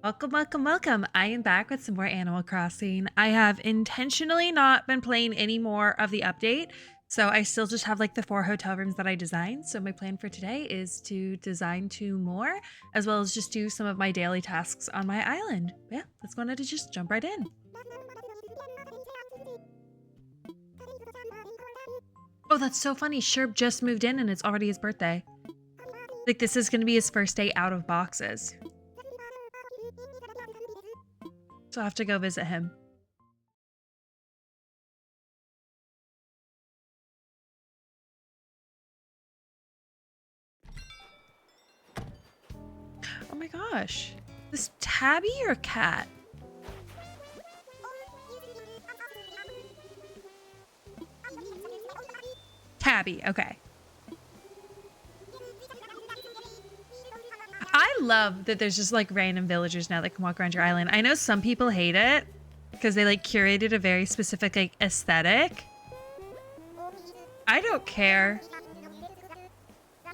Welcome, welcome, welcome. I am back with some more Animal Crossing. I have intentionally not been playing any more of the update, so I still just have like the 4 hotel rooms that I designed. So my plan for today is to design 2 more, as well as just do some of my daily tasks on my island. Yeah, let's go ahead and just jump right in. Oh, that's so funny. Sherb just moved in and it's already his birthday. Like this is going to be his first day out of boxes. So I have to go visit him. Oh my gosh. This tabby or cat? Tabby, okay. I love that there's just like random villagers now that can walk around your island. I know some people hate it because they like curated a very specific like aesthetic. I don't care.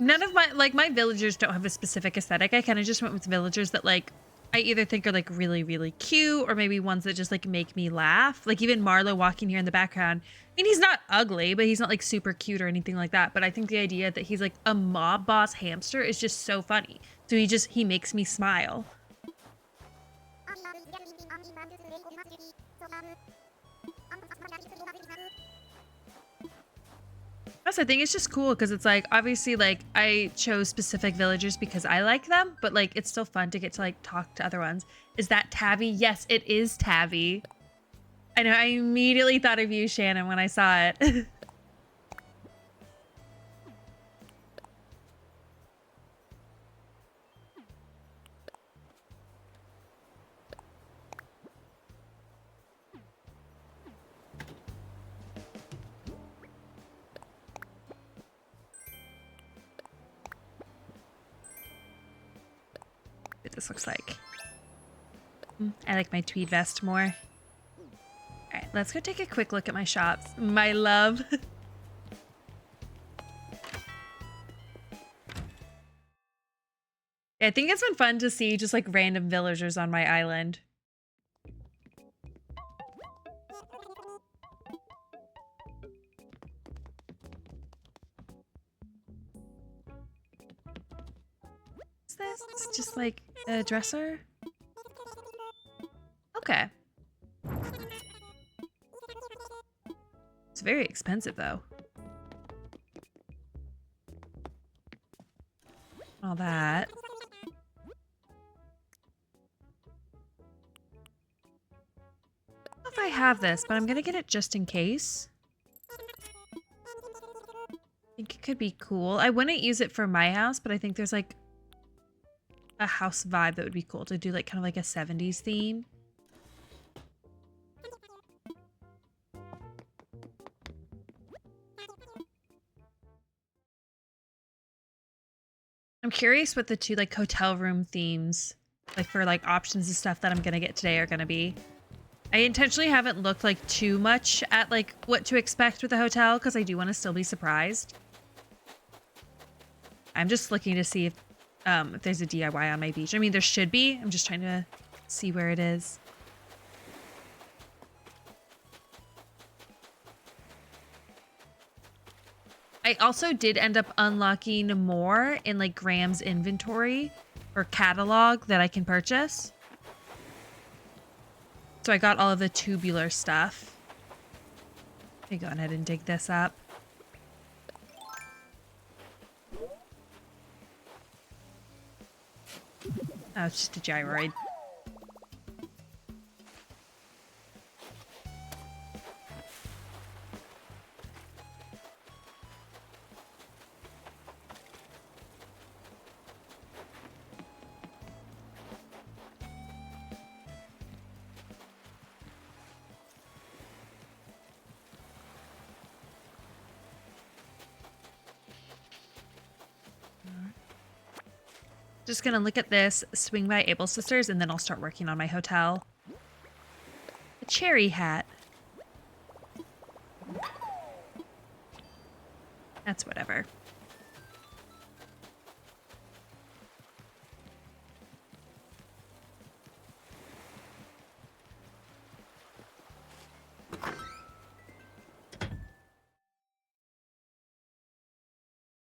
None of my villagers don't have a specific aesthetic. I kind of just went with villagers that like I either think are like really, really cute or maybe ones that just like make me laugh. Like even Marlo walking here in the background. I mean, he's not ugly, but he's not like super cute or anything like that. But I think the idea that he's like a mob boss hamster is just so funny. So he makes me smile. Plus, I think it's just cool because it's like, obviously, like, I chose specific villagers because I like them, but like, it's still fun to get to like talk to other ones. Is that Tabby? Yes, it is Tabby. I know, I immediately thought of you, Shannon, when I saw it. What this looks like. I like my tweed vest more. All right, let's go take a quick look at my shops. My love. I think it's been fun to see just like random villagers on my island. What's this? It's just like a dresser? Okay. It's very expensive though. All that. I don't know if I have this, but I'm gonna get it just in case. I think it could be cool. I wouldn't use it for my house, but I think there's like a house vibe that would be cool to do like kind of like a 70s theme. I'm curious what the 2 like hotel room themes, like for like options and stuff that I'm gonna get today are gonna be. I intentionally haven't looked like too much at like what to expect with the hotel because I do want to still be surprised. I'm just looking to see if there's a DIY on my beach. I mean, there should be. I'm just trying to see where it is. I also did end up unlocking more in like Graham's inventory or catalog that I can purchase. So I got all of the tubular stuff. Let me go ahead and dig this up. Oh, it's just a gyroid. Just gonna look at this, swing by Able Sisters, and then I'll start working on my hotel. A cherry hat. That's whatever.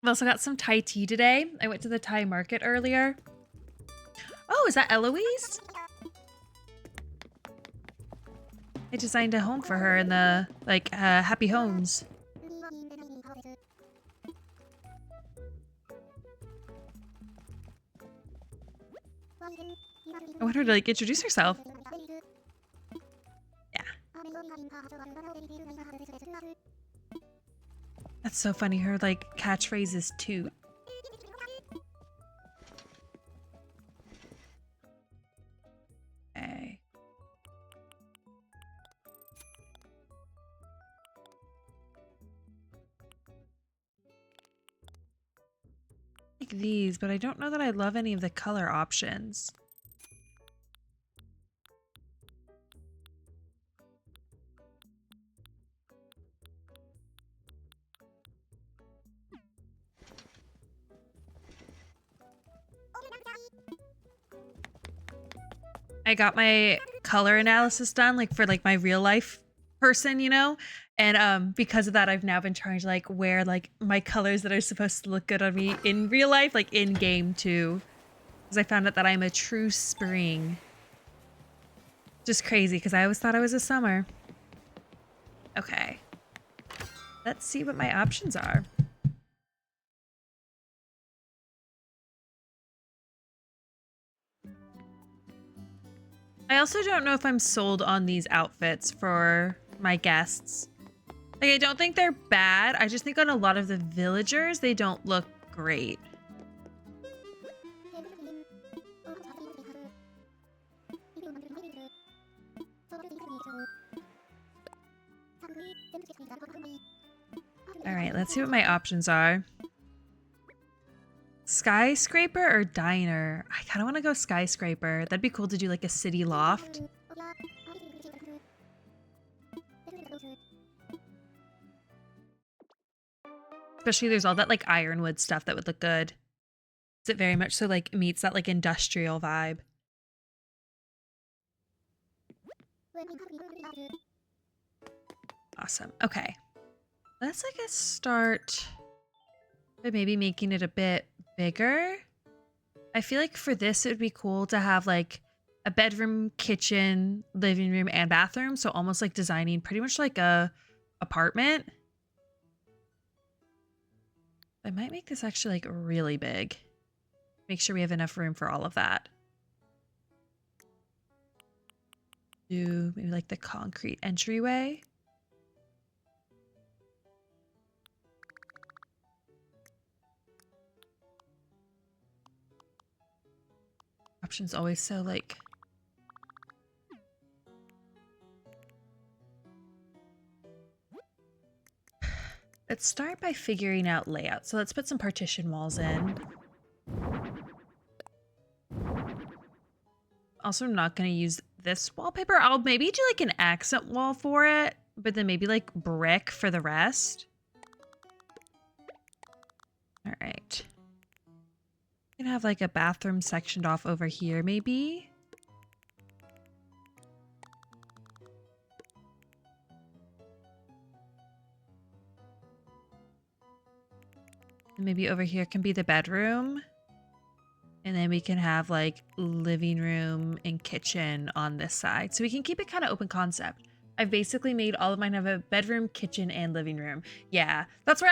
also got some Thai tea today. I went to the Thai market earlier. Oh, is that Eloise? I designed a home for her in the, like, Happy Homes. I want her to, like, introduce herself. Yeah. That's so funny. Her, like, catchphrase is toot. Okay. Like these, but I don't know that I love any of the color options. I got my color analysis done, like for like my real life person, you know? And because of that, I've now been trying to like wear like my colors that are supposed to look good on me in real life, like in game too. Because I found out that I'm a true spring. Just crazy, because I always thought I was a summer. Okay. Let's see what my options are. I also don't know if I'm sold on these outfits for my guests. Like, I don't think they're bad. I just think on a lot of the villagers, they don't look great. All right, let's see what my options are. Skyscraper or diner? I kind of want to go skyscraper. That'd be cool to do like a city loft. Especially there's all that like ironwood stuff that would look good. It very much so like meets that like industrial vibe. Awesome. Okay. Let's I guess start by maybe making it a bit bigger. I feel like for this it would be cool to have like a bedroom, kitchen, living room, and bathroom. So almost like designing pretty much like a apartment. I might make this actually like really big. Make sure we have enough room for all of that. Do maybe like the concrete entryway. Options always so like let's start by figuring out layout. So let's put some partition walls in. Also, I'm not going to use this wallpaper. I'll maybe do like an accent wall for it, but then maybe like brick for the rest. All right. I'm gonna have like a bathroom sectioned off over here, maybe. And maybe over here can be the bedroom. And then we can have like living room and kitchen on this side. So we can keep it kind of open concept. I've basically made all of mine have a bedroom, kitchen, and living room. Yeah, that's where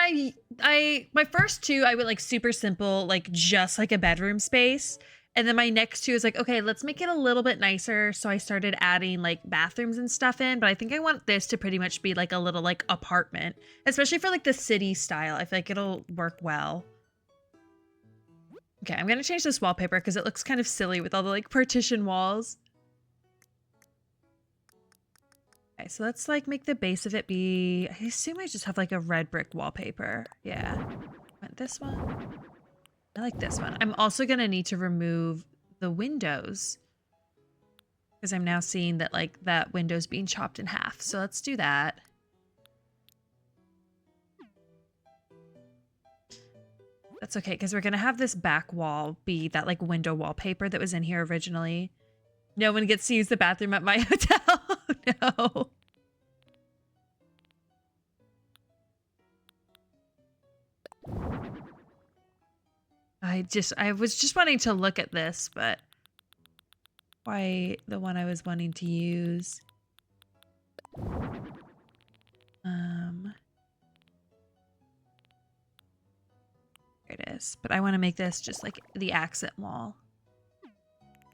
my first two, I went like super simple, like just like a bedroom space. And then my next two is like, okay, let's make it a little bit nicer. So I started adding like bathrooms and stuff in, but I think I want this to pretty much be like a little like apartment, especially for like the city style. I feel like it'll work well. Okay, I'm gonna change this wallpaper because it looks kind of silly with all the like partition walls. Okay, so let's like make the base of it be, I assume I just have like a red brick wallpaper. Yeah. Want this one? I like this one. I'm also gonna need to remove the windows because I'm now seeing that like that window's being chopped in half. So let's do that. That's okay because we're gonna have this back wall be that like window wallpaper that was in here originally. No one gets to use the bathroom at my hotel. No. I was just wanting to look at this, but why the one I was wanting to use. There it is. But I want to make this just like the accent wall.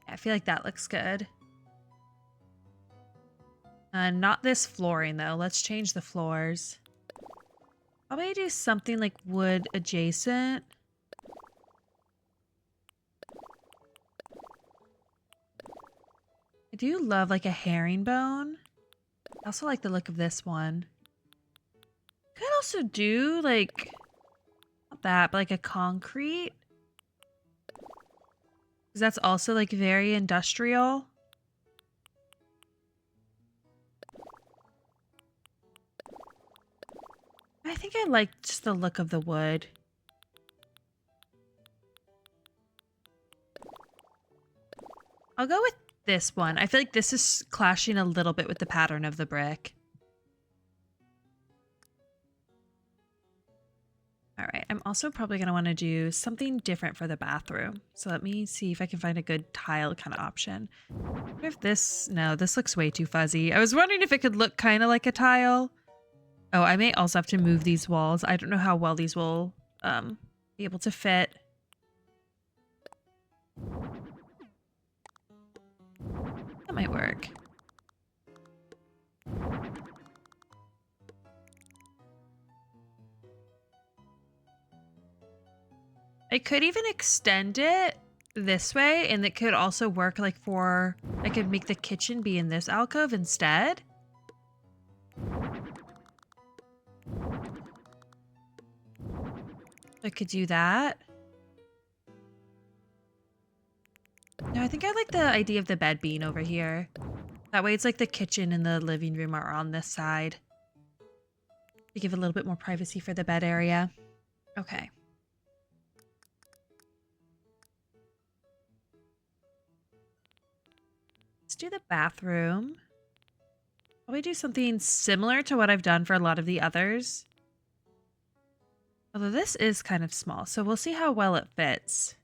Yeah, I feel like that looks good. Not this flooring though. Let's change the floors. Probably do something like wood adjacent. I do love like a herringbone. I also like the look of this one. Could also do like, not that, but like a concrete. Because that's also like very industrial. I think I like just the look of the wood. I'll go with this one. I feel like this is clashing a little bit with the pattern of the brick. All right, I'm also probably going to want to do something different for the bathroom. So let me see if I can find a good tile kind of option. What if this, no, this looks way too fuzzy. I was wondering if it could look kind of like a tile. Oh, I may also have to move these walls. I don't know how well these will be able to fit. That might work. I could even extend it this way, and it could also work like for, I could make the kitchen be in this alcove instead. I could do that. No, I think I like the idea of the bed being over here. That way it's like the kitchen and the living room are on this side. To give a little bit more privacy for the bed area. Okay. Let's do the bathroom. Probably do something similar to what I've done for a lot of the others. Although this is kind of small, so we'll see how well it fits.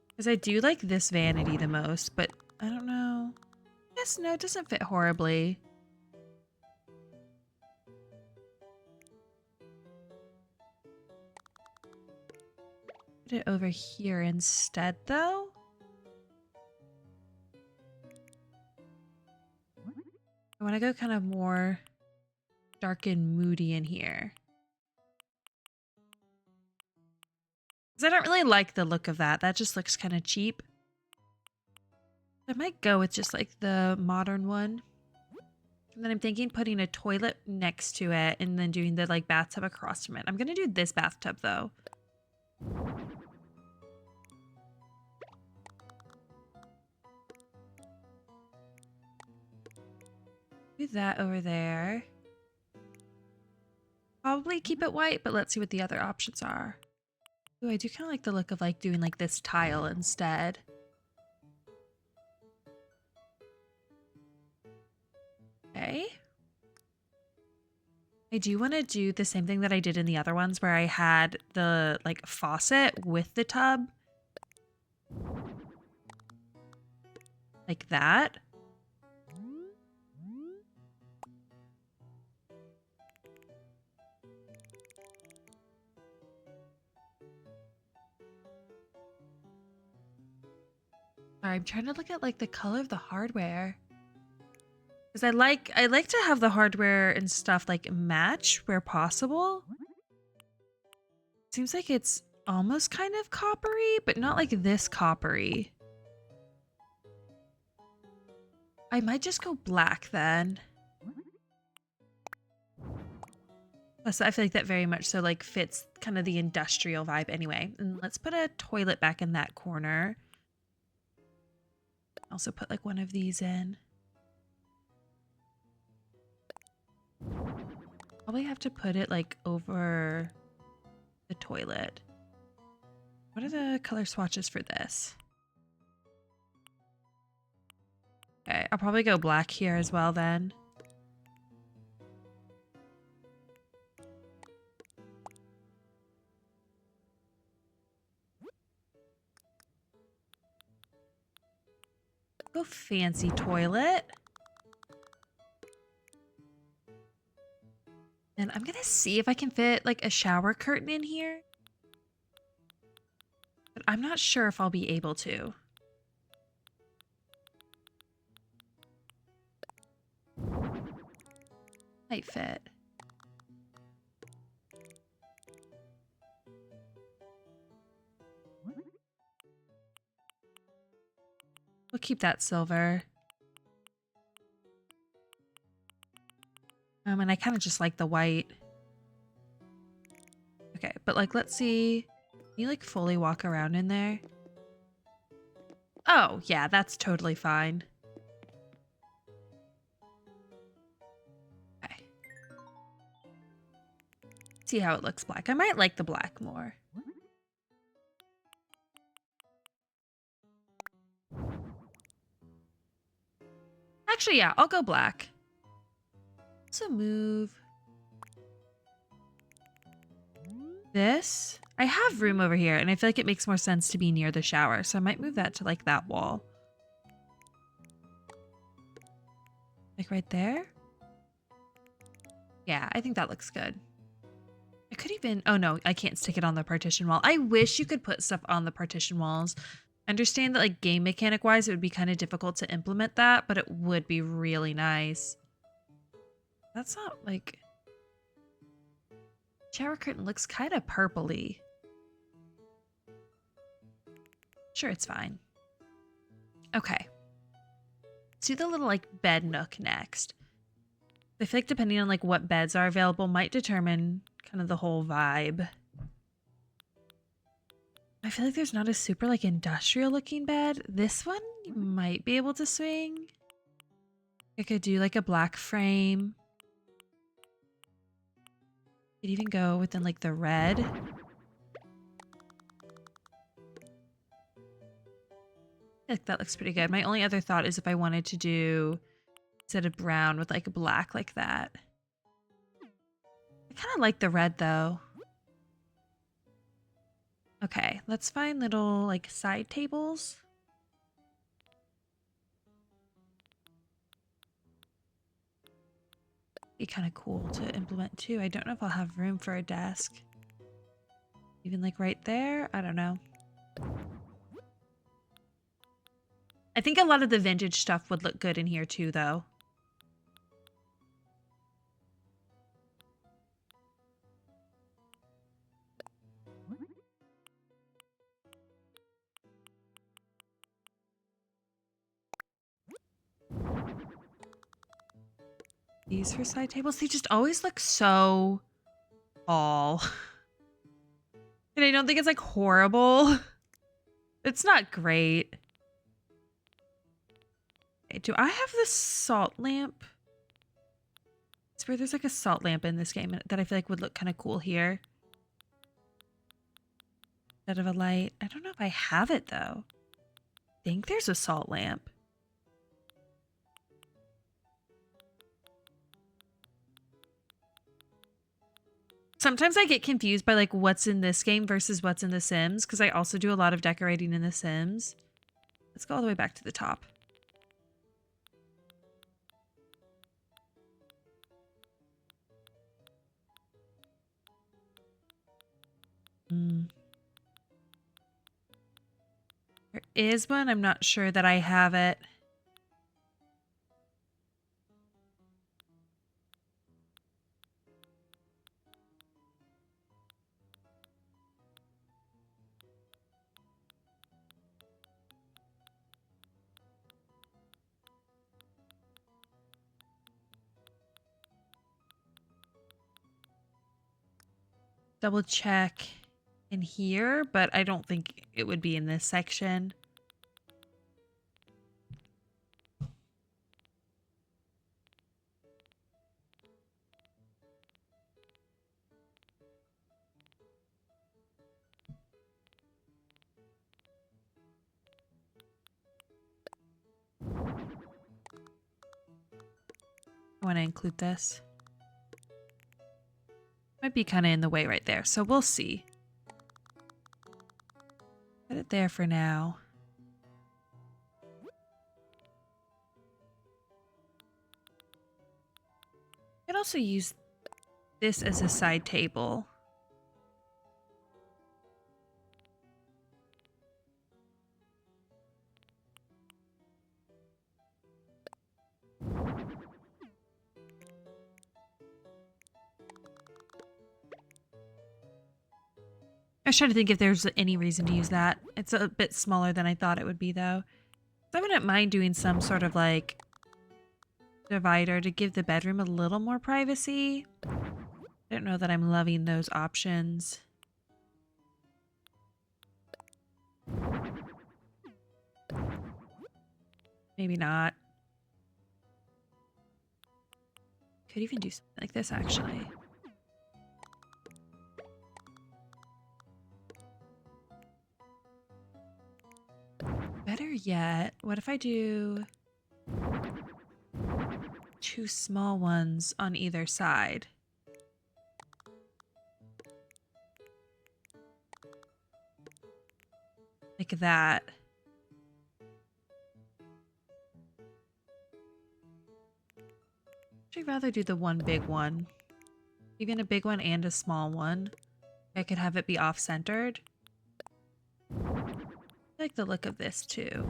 Because I do like this vanity the most, but I don't know. Yes, no, it doesn't fit horribly. Put it over here instead, though. I want to go kind of more dark and moody in here. Because I don't really like the look of that. That just looks kind of cheap. I might go with just like the modern one. And then I'm thinking putting a toilet next to it and then doing the like bathtub across from it. I'm going to do this bathtub though. Do that over there. Probably keep it white, but let's see what the other options are. Ooh, I do kind of like the look of like doing like this tile instead. Okay. I do want to do the same thing that I did in the other ones where I had the like faucet with the tub. Like that. Sorry, I'm trying to look at like the color of the hardware. Because I like to have the hardware and stuff like match where possible. Seems like it's almost kind of coppery, but not like this coppery. I might just go black then. Plus, I feel like that very much so like fits kind of the industrial vibe anyway. And let's put a toilet back in that corner. Also put like one of these in. Probably have to put it like over the toilet. What are the color swatches for this? Okay, I'll probably go black here as well then. Go fancy toilet. And I'm gonna see if I can fit like a shower curtain in here. But I'm not sure if I'll be able to. Might fit. We'll keep that silver. And I kind of just like the white. Okay, but like, let's see. Can you like fully walk around in there? Oh, yeah, that's totally fine. Okay. See how it looks black. I might like the black more. Actually, yeah, I'll go black. So move this. I have room over here, and I feel like it makes more sense to be near the shower, so I might move that to like that wall. Like right there? Yeah, I think that looks good. I could even, oh no, I can't stick it on the partition wall. I wish you could put stuff on the partition walls. I understand that like game mechanic wise, it would be kind of difficult to implement that, but it would be really nice. That's not like, shower curtain looks kind of purpley. Sure, it's fine. Okay. Let's do the little like bed nook next. I feel like depending on like what beds are available might determine kind of the whole vibe. I feel like there's not a super like industrial looking bed. This one you might be able to swing. I could do like a black frame. Could even go within like the red. I feel like that looks pretty good. My only other thought is if I wanted to do instead of brown with like black like that. I kind of like the red though. Okay, let's find little like side tables. Be kind of cool to implement too. I don't know if I'll have room for a desk. Even like right there, I don't know. I think a lot of the vintage stuff would look good in here too though. These for side tables, they just always look so tall. And I don't think it's like horrible. It's not great. Okay, do I have the salt lamp? It's where there's like a salt lamp in this game that I feel like would look kind of cool here. Instead of a light. I don't know if I have it though. I think there's a salt lamp. Sometimes I get confused by like what's in this game versus what's in The Sims because I also do a lot of decorating in The Sims. Let's go all the way back to the top. There is one. I'm not sure that I have it. Double check in here, but I don't think it would be in this section. I want to include this. Might be kind of in the way right there, so we'll see. Put it there for now. I can also use this as a side table. I was trying to think if there's any reason to use that. It's a bit smaller than I thought it would be, though. I wouldn't mind doing some sort of, like, divider to give the bedroom a little more privacy. I don't know that I'm loving those options. Maybe not. Could even do something like this, actually. Better yet, what if I do 2 small ones on either side? Like that. I'd rather do the one big one. Even a big one and a small one. I could have it be off-centered. I like the look of this too.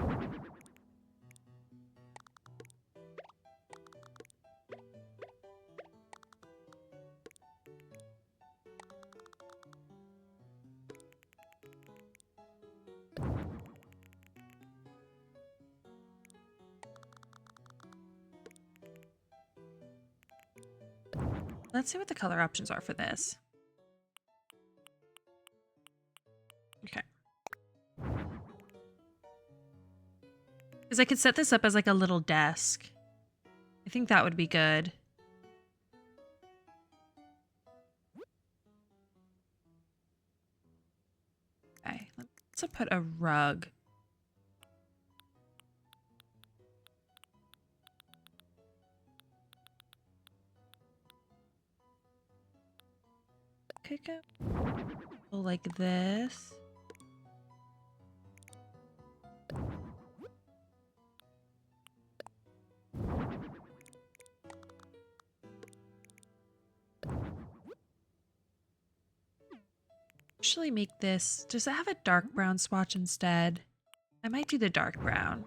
Let's see what the color options are for this. Okay. Because I could set this up as like a little desk. I think that would be good. Okay, let's put a rug. Could go like this. Actually make this, does it have a dark brown swatch instead? I might do the dark brown.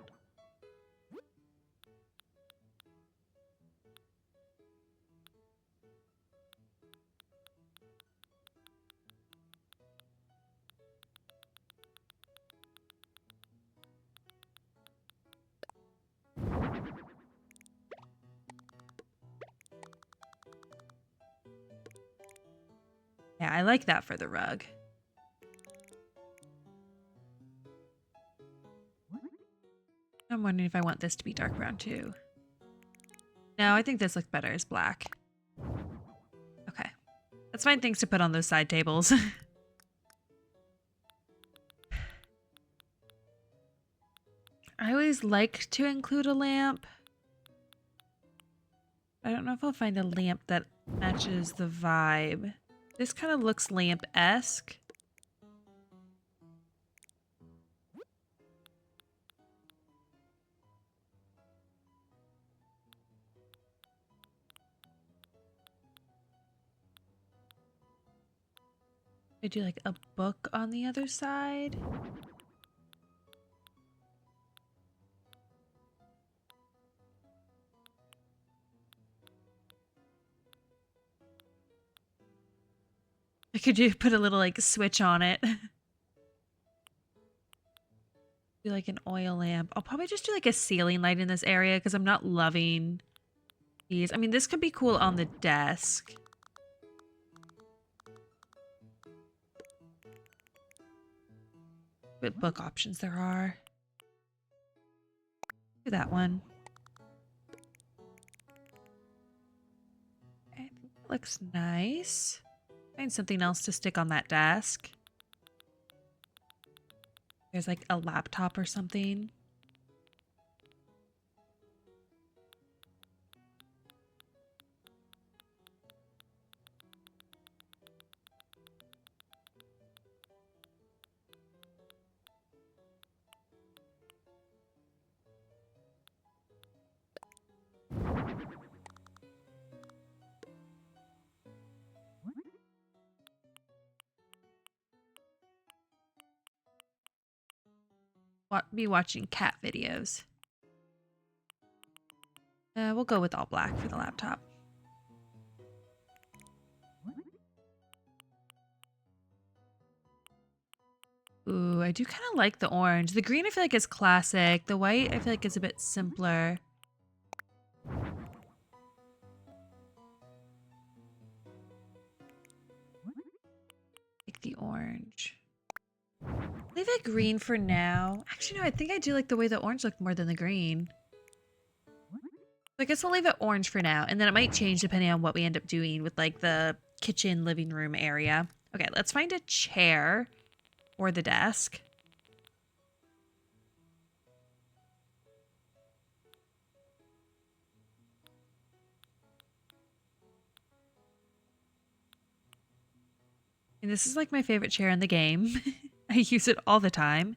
Yeah, I like that for the rug. I'm wondering if I want this to be dark brown too. No, I think this looks better as black. Okay. Let's find things to put on those side tables. I always like to include a lamp. I don't know if I'll find a lamp that matches the vibe. This kind of looks lamp-esque. I do like a book on the other side. I could do put a little like switch on it. Do like an oil lamp. I'll probably just do like a ceiling light in this area because I'm not loving these. I mean, this could be cool on the desk. What book options there are. Do that one. I think that looks nice. Find something else to stick on that desk. There's like a laptop or something. be watching cat videos. We'll go with all black for the laptop. Ooh, I do kind of like the orange. The green I feel like is classic. The white I feel like is a bit simpler. Like the orange. Leave it green for now. Actually, no, I think I do like the way the orange looked more than the green. So I guess I'll leave it orange for now, and then it might change depending on what we end up doing with like the kitchen living room area. Okay, let's find a chair or the desk. And this is like my favorite chair in the game. I use it all the time.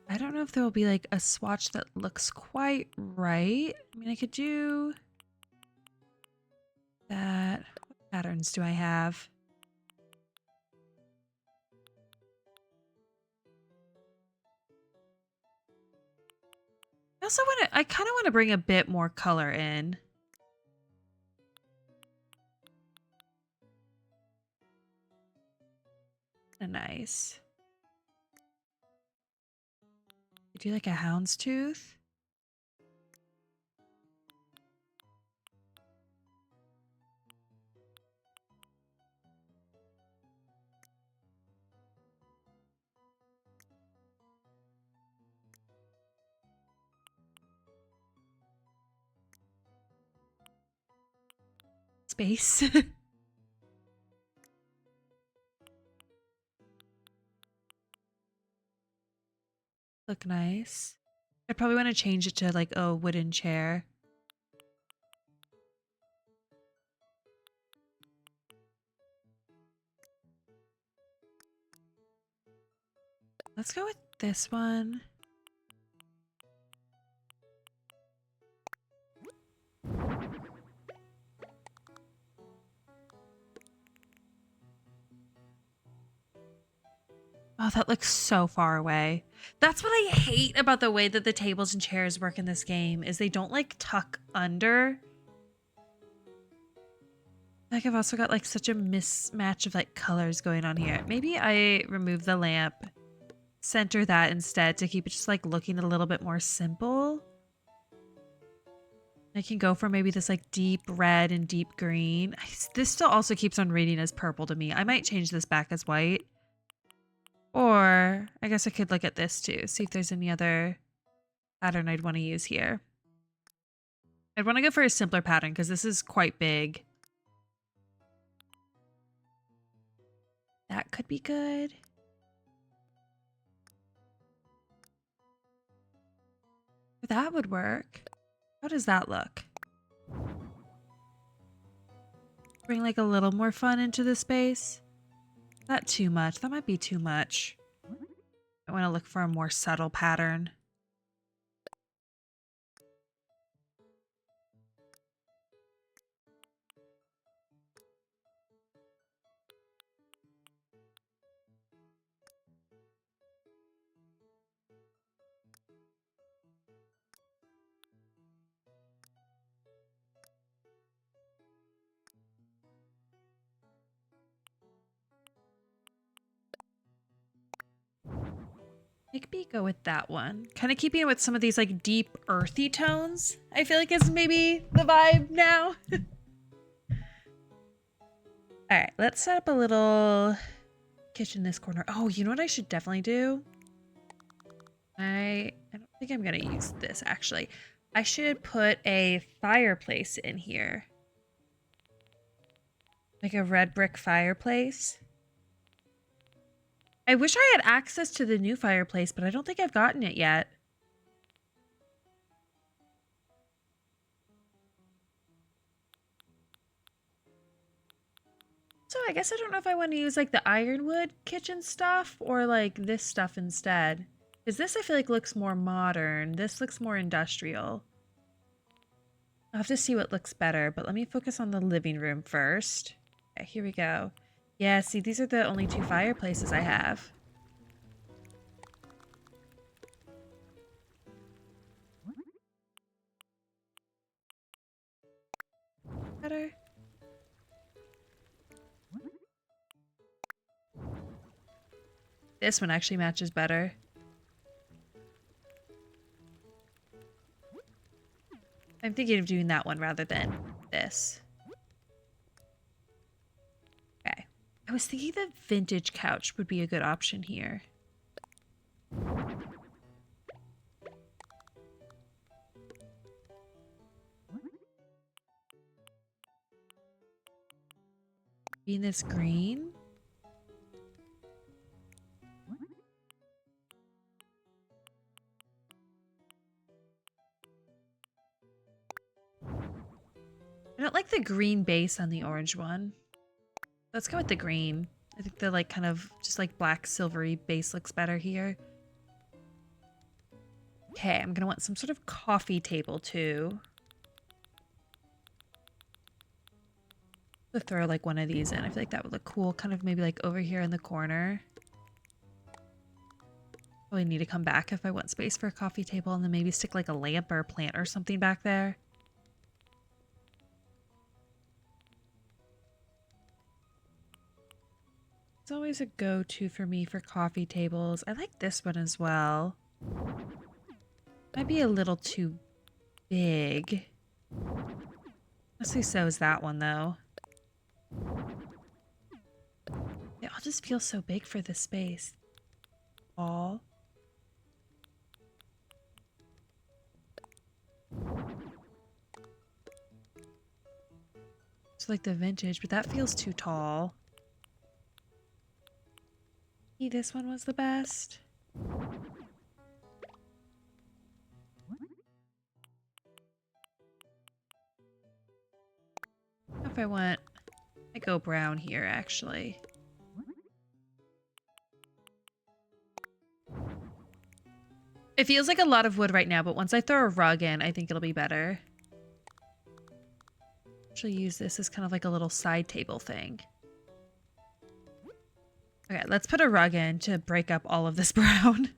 I don't know if there will be like a swatch that looks quite right. I mean, I could do that. What patterns do I have? I kind of want to bring a bit more color in. Nice. Do like a houndstooth? Space. Look nice. I probably want to change it to like a wooden chair. Let's go with this one. Oh, that looks so far away. That's what I hate about the way that the tables and chairs work in this game, is they don't like tuck under. Like I've also got like such a mismatch of like colors going on here. Maybe I remove the lamp, center that instead to keep it just like looking a little bit more simple. I can go for maybe this like deep red and deep green. This still also keeps on reading as purple to me. I might change this back as white. Or I guess I could look at this too, see if there's any other pattern I'd want to use here. I'd want to go for a simpler pattern because this is quite big. That could be good. That would work. How does that look? Bring like a little more fun into the space. Not too much. That might be too much. I want to look for a more subtle pattern. Maybe go with that one. Kind of keeping it with some of these like deep earthy tones. I feel like is maybe the vibe now. All right, let's set up a little kitchen in this corner. Oh, you know what I should definitely do? I don't think I'm gonna use this actually. I should put a fireplace in here. Like a red brick fireplace. I wish I had access to the new fireplace, but I don't think I've gotten it yet. So I guess I don't know if I want to use like the ironwood kitchen stuff or like this stuff instead. Because this I feel like looks more modern. This looks more industrial. I'll have to see what looks better, but let me focus on the living room first. Okay, here we go. Yeah, see, these are the only two fireplaces I have. better? This one actually matches better. I'm thinking of doing that one rather than this. Okay. I was thinking the vintage couch would be a good option here. Being this green? I don't like the green base on the orange one. Let's go with the green. I think the like kind of just like black silvery base looks better here. Okay, I'm gonna want some sort of coffee table too. To throw like one of these in. I feel like that would look cool, kind of maybe like over here in the corner. Probably need to come back if I want space for a coffee table, and then maybe stick like a lamp or a plant or something back there. It's always a go-to for me for coffee tables. I like this one as well. Might be a little too big. Mostly so is that one though. It all just feels so big for this space. All. It's like the vintage, but that feels too tall. Maybe this one was the best. If I go brown here actually. It feels like a lot of wood right now, but once I throw a rug in, I think it'll be better. Actually use this as kind of like a little side table thing. Okay, let's put a rug in to break up all of this brown.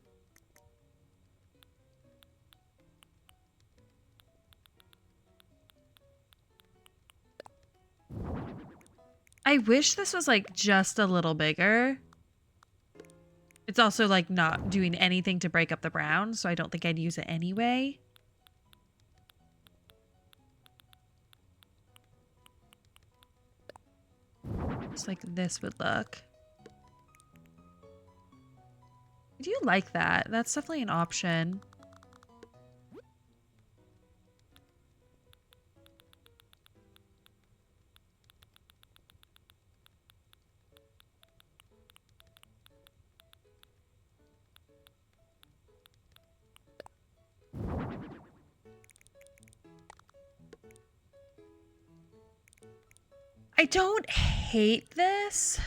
I wish this was like just a little bigger. It's also like not doing anything to break up the brown, so I don't think I'd use it anyway. Just like this would look. I do like that. That's definitely an option. I don't hate this.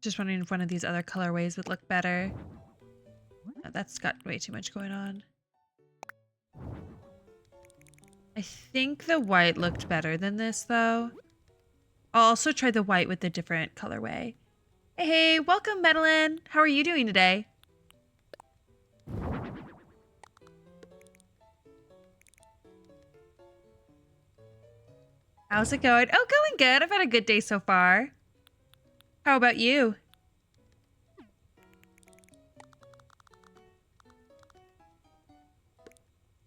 Just wondering if one of these other colorways would look better. Oh, that's got way too much going on. I think the white looked better than this, though. I'll also try the white with the different colorway. Hey, welcome, Madeline. How are you doing today? How's it going? Oh, going good. I've had a good day so far. How about you?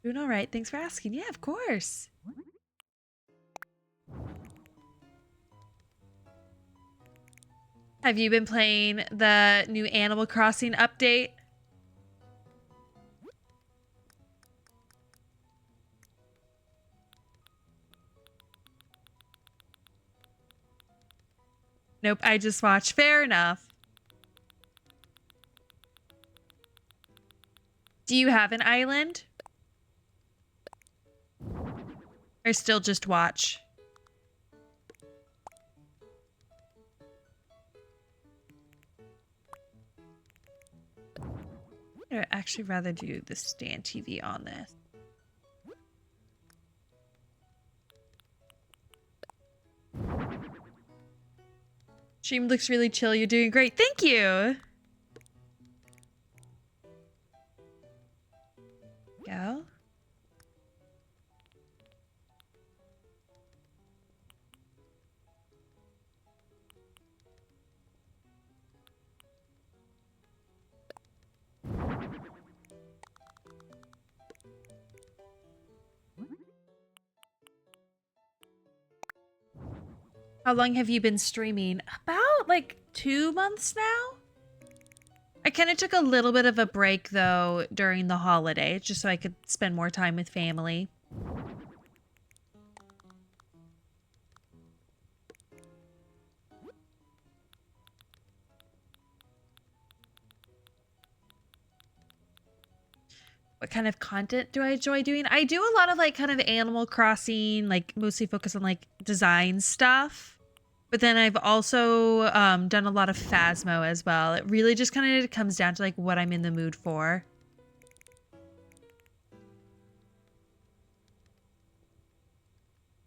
Doing all right. Thanks for asking. Yeah, of course. Have you been playing the new Animal Crossing update? Nope, I just watched. Fair enough. Do you have an island? Or still just watch? I'd actually rather do the stand TV on this. Stream looks really chill. You're doing great. Thank you. go. How long have you been streaming? About like 2 months now? I kind of took a little bit of a break though during the holiday, just so I could spend more time with family. What kind of content do I enjoy doing? I do a lot of like kind of Animal Crossing, like mostly focus on like design stuff. But then I've also done a lot of Phasmo as well. It really just kind of comes down to like what I'm in the mood for.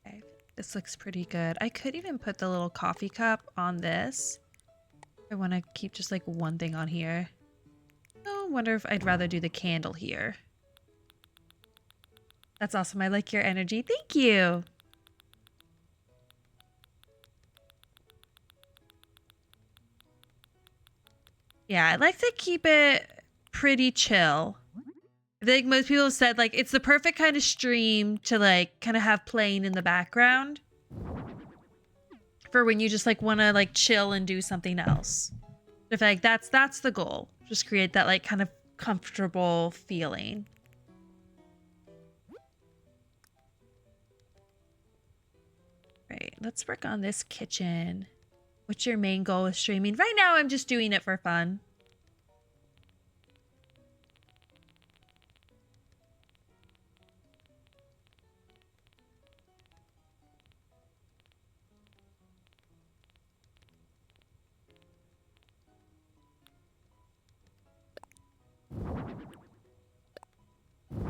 Okay, this looks pretty good. I could even put the little coffee cup on this. I want to keep just like one thing on here. I wonder if I'd rather do the candle here. That's awesome. I like your energy. Thank you. Yeah, I like to keep it pretty chill. I think most people have said like it's the perfect kind of stream to like kind of have playing in the background for when you just like want to like chill and do something else. I feel like that's the goal. Just create that like kind of comfortable feeling. Right, let's work on this kitchen. What's your main goal with streaming? Right now, I'm just doing it for fun.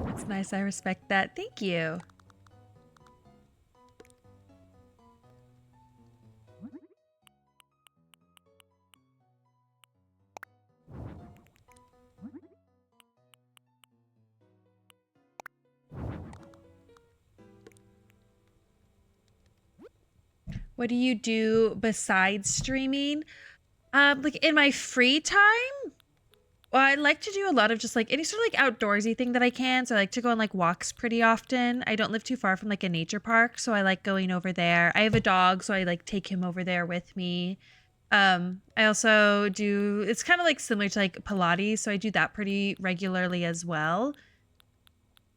That's nice. I respect that. Thank you. What do you do besides streaming? Like in my free time? Well, I like to do a lot of just like any sort of like outdoorsy thing that I can. So I like to go on like walks pretty often. I don't live too far from like a nature park, so I like going over there. I have a dog, so I like take him over there with me. I also do, it's kind of like similar to like Pilates, so I do that pretty regularly as well.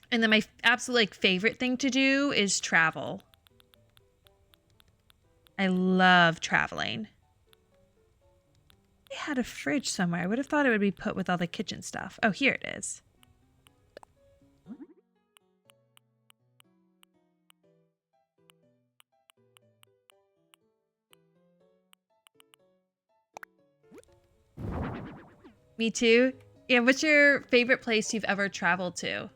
And then my absolute like favorite thing to do is travel. I love traveling. I had a fridge somewhere. I would have thought it would be put with all the kitchen stuff. Oh, here it is. Me too. Yeah, what's your favorite place you've ever traveled to?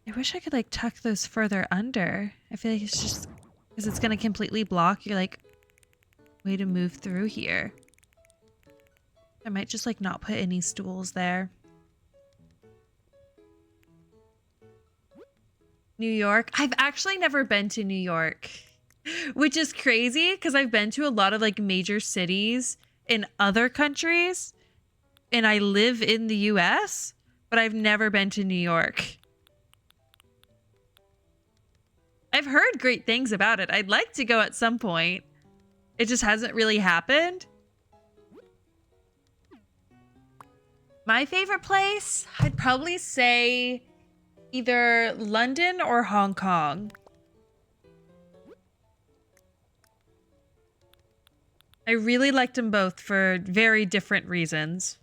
I wish I could like tuck those further under. I feel like it's just because it's gonna completely block your like way to move through here. I might just like not put any stools there. New York. I've actually never been to New York, which is crazy because I've been to a lot of like major cities in other countries and I live in the US, but I've never been to New York. I've heard great things about it. I'd like to go at some point. It just hasn't really happened. My favorite place, I'd probably say either London or Hong Kong. I really liked them both for very different reasons.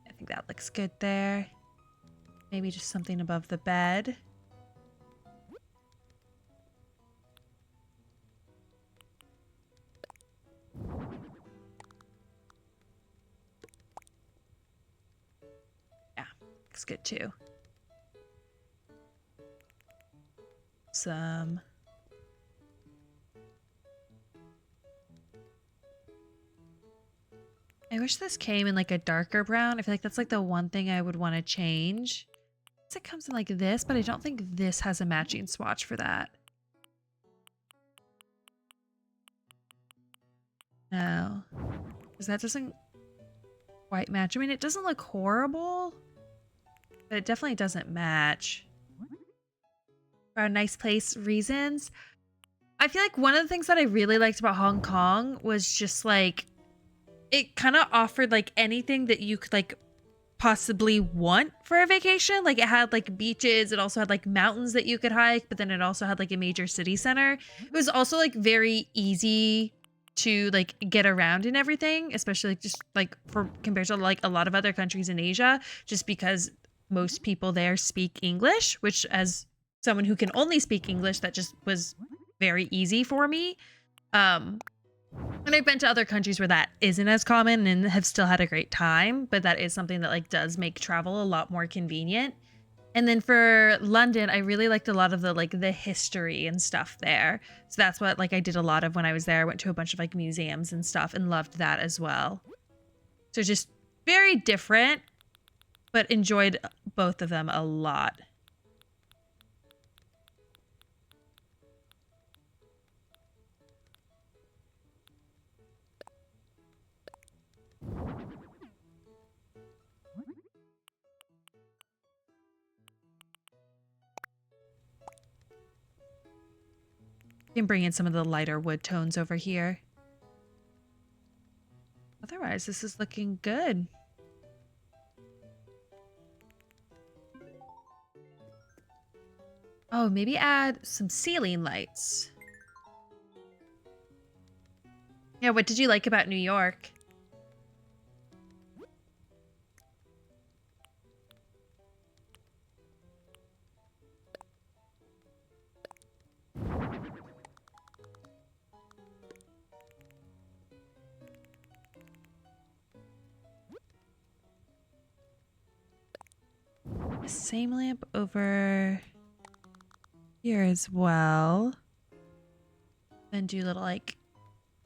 I think that looks good there. Maybe just something above the bed. Yeah, looks good too. Some. I wish this came in like a darker brown. I feel like that's like the one thing I would want to change. It comes in like this, but I don't think this has a matching swatch for that. No. Because that doesn't quite match. I mean, it doesn't look horrible, but it definitely doesn't match. For our nice place reasons, I feel like one of the things that I really liked about Hong Kong was just like, it kind of offered like anything that you could like possibly want for a vacation. Like it had like beaches, it also had like mountains that you could hike, but then it also had like a major city center. It was also like very easy to like get around and everything, especially like just like for compared to like a lot of other countries in Asia, just because most people there speak English, which as someone who can only speak English, that just was very easy for me. And I've been to other countries where that isn't as common and have still had a great time, but that is something that like does make travel a lot more convenient. And then for London, I really liked a lot of the like the history and stuff there. So that's what like I did a lot of when I was there. I went to a bunch of like museums and stuff and loved that as well. So just very different, but enjoyed both of them a lot. You can bring in some of the lighter wood tones over here. Otherwise, this is looking good. Oh, maybe add some ceiling lights. Yeah, what did you like about New York? Same lamp over here as well. Then do little like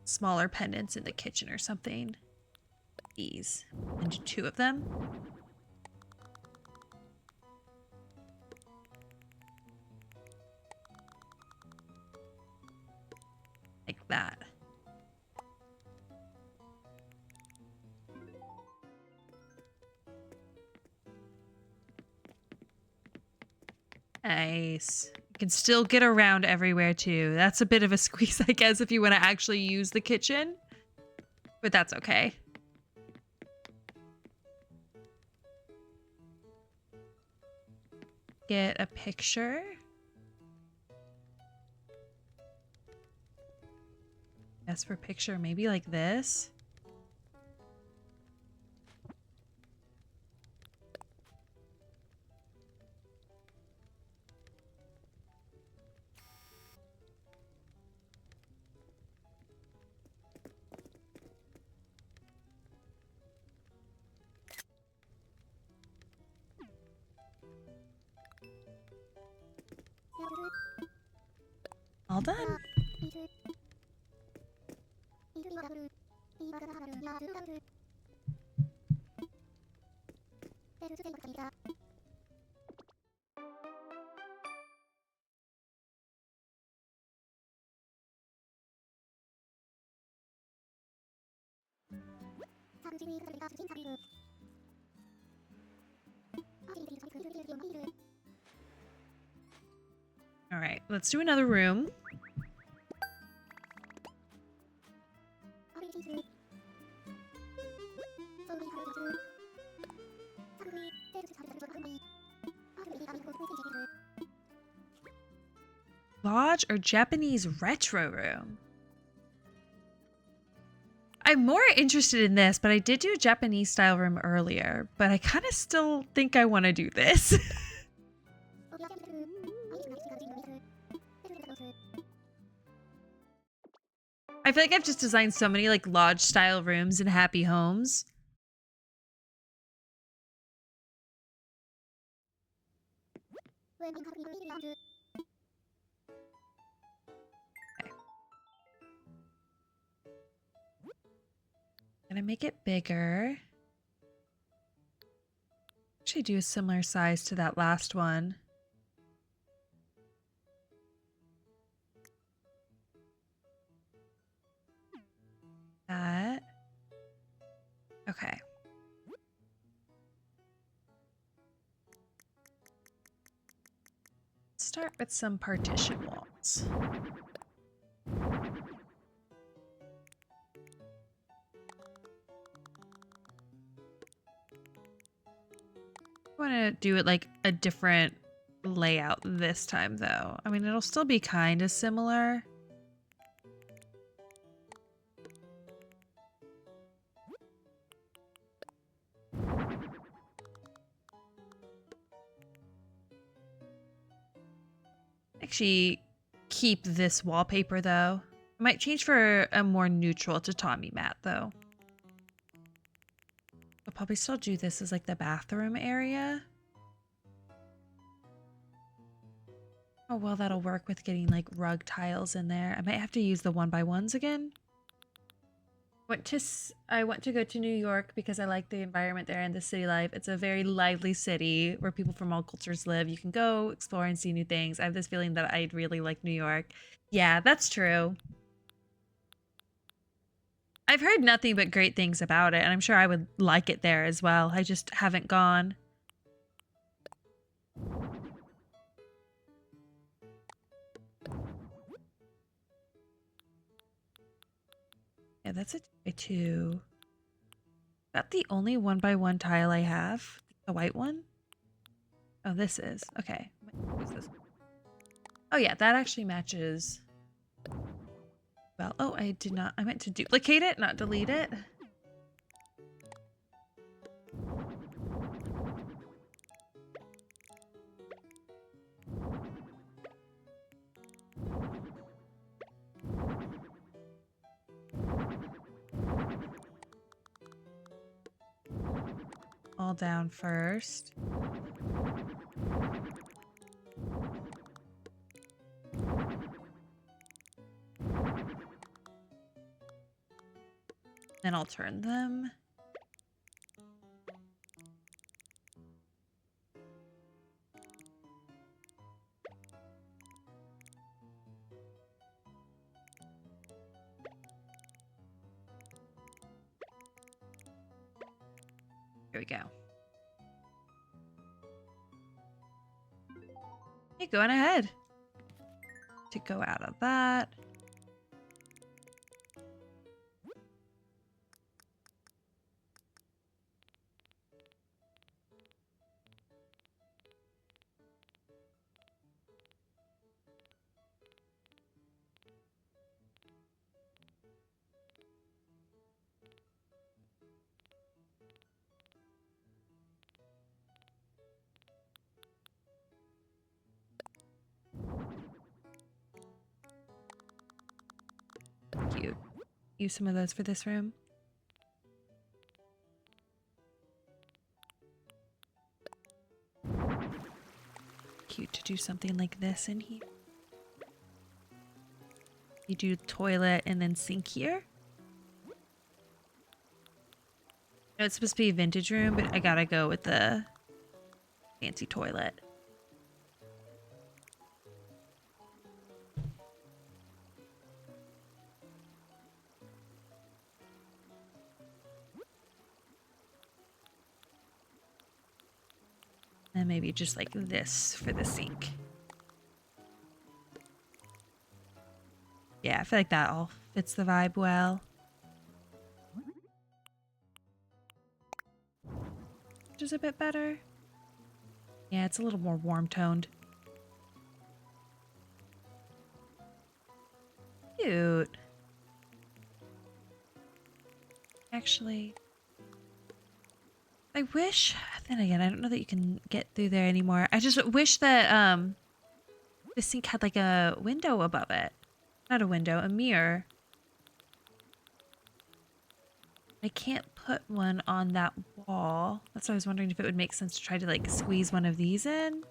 smaller pendants in the kitchen or something. These. And do 2 of them. Like that. Nice. You can still get around everywhere too. That's a bit of a squeeze, I guess, if you want to actually use the kitchen. But that's okay. Get a picture. Yes, for picture, maybe like this. All done. right, let's do another room. Lodge or Japanese retro room? I'm more interested in this, but I did do a Japanese style room earlier, but I kind of still think I want to do this. I feel like I've just designed so many like lodge style rooms in happy homes. Okay. Gonna make it bigger. Actually do a similar size to that last one. That. Okay. Start with some partition walls. I want to do it like a different layout this time though. I mean, it'll still be kind of similar. Actually keep this wallpaper though. I might change for a more neutral tatami mat though. I'll probably still do this as like the bathroom area. Oh well, that'll work with getting like rug tiles in there. I might have to use the 1x1s again. I want to go to New York because I like the environment there and the city life. It's a very lively city where people from all cultures live. You can go explore and see new things. I have this feeling that I'd really like New York. Yeah, that's true. I've heard nothing but great things about it, and I'm sure I would like it there as well. I just haven't gone. Yeah, that's a 2. That's the only 1x1 tile I have. The white one? Oh, this is. Okay. Use this. Oh yeah, that actually matches. Well, oh, I did not. I meant to duplicate it, not delete it. All down first. Then I'll turn them. Here we go. Hey, going ahead. To go out of that. Cute. Use some of those for this room. Cute to do something like this in here. You do toilet and then sink here. No, it's supposed to be a vintage room, but I gotta go with the fancy toilet. And maybe just like this for the sink. Yeah, I feel like that all fits the vibe well. Which is a bit better. Yeah, it's a little more warm toned. Cute. Actually, I wish, then again, I don't know that you can get through there anymore. I just wish that this sink had like a window above it. Not a window, a mirror. I can't put one on that wall. That's why I was wondering if it would make sense to try to like squeeze one of these in.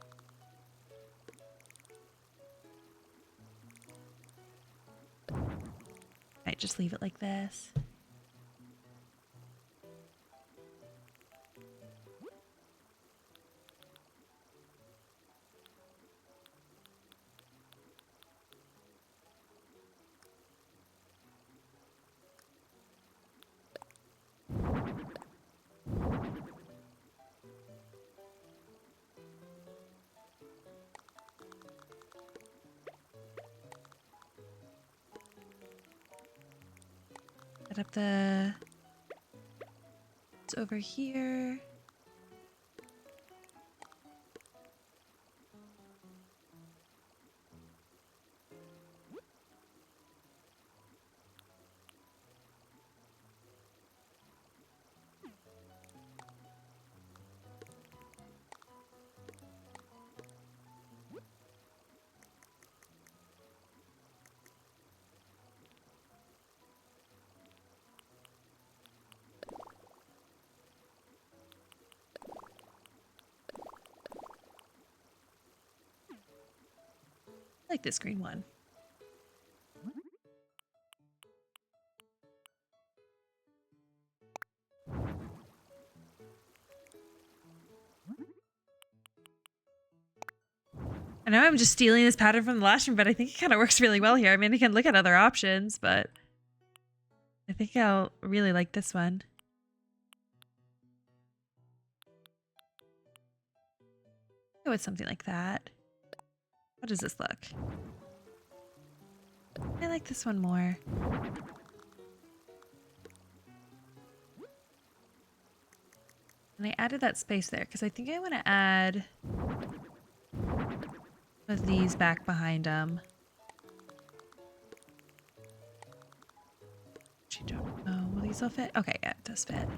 Might just leave it like this. Set up the... It's over here. I like this green one. I know I'm just stealing this pattern from the last room, but I think it kind of works really well here. I mean, I can look at other options, but I think I'll really like this one. Go with something like that. How does this look? I like this one more. And I added that space there because I think I want to add of these back behind them. Actually, don't know. Will these all fit? Okay, yeah, it does fit.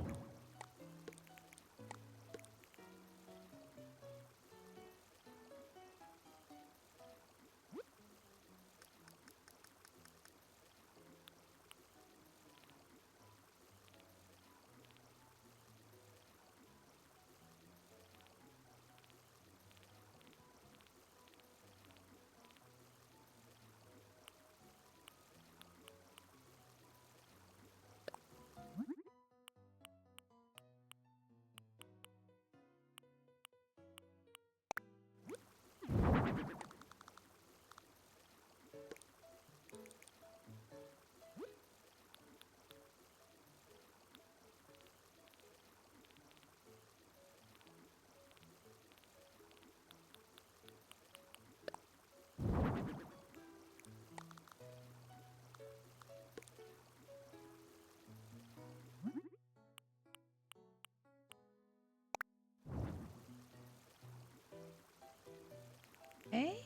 Okay.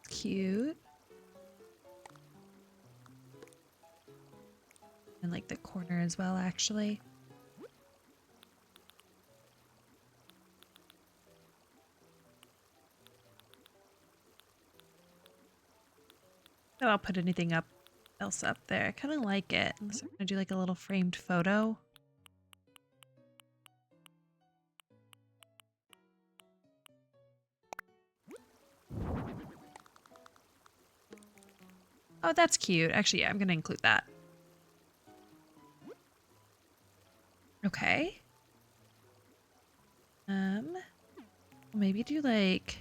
Cute. And like the corner as well, actually. I don't put anything else up there. I kind of like it. Unless I'm gonna do like a little framed photo. Oh, that's cute. Actually, yeah, I'm gonna include that. Okay. Maybe do like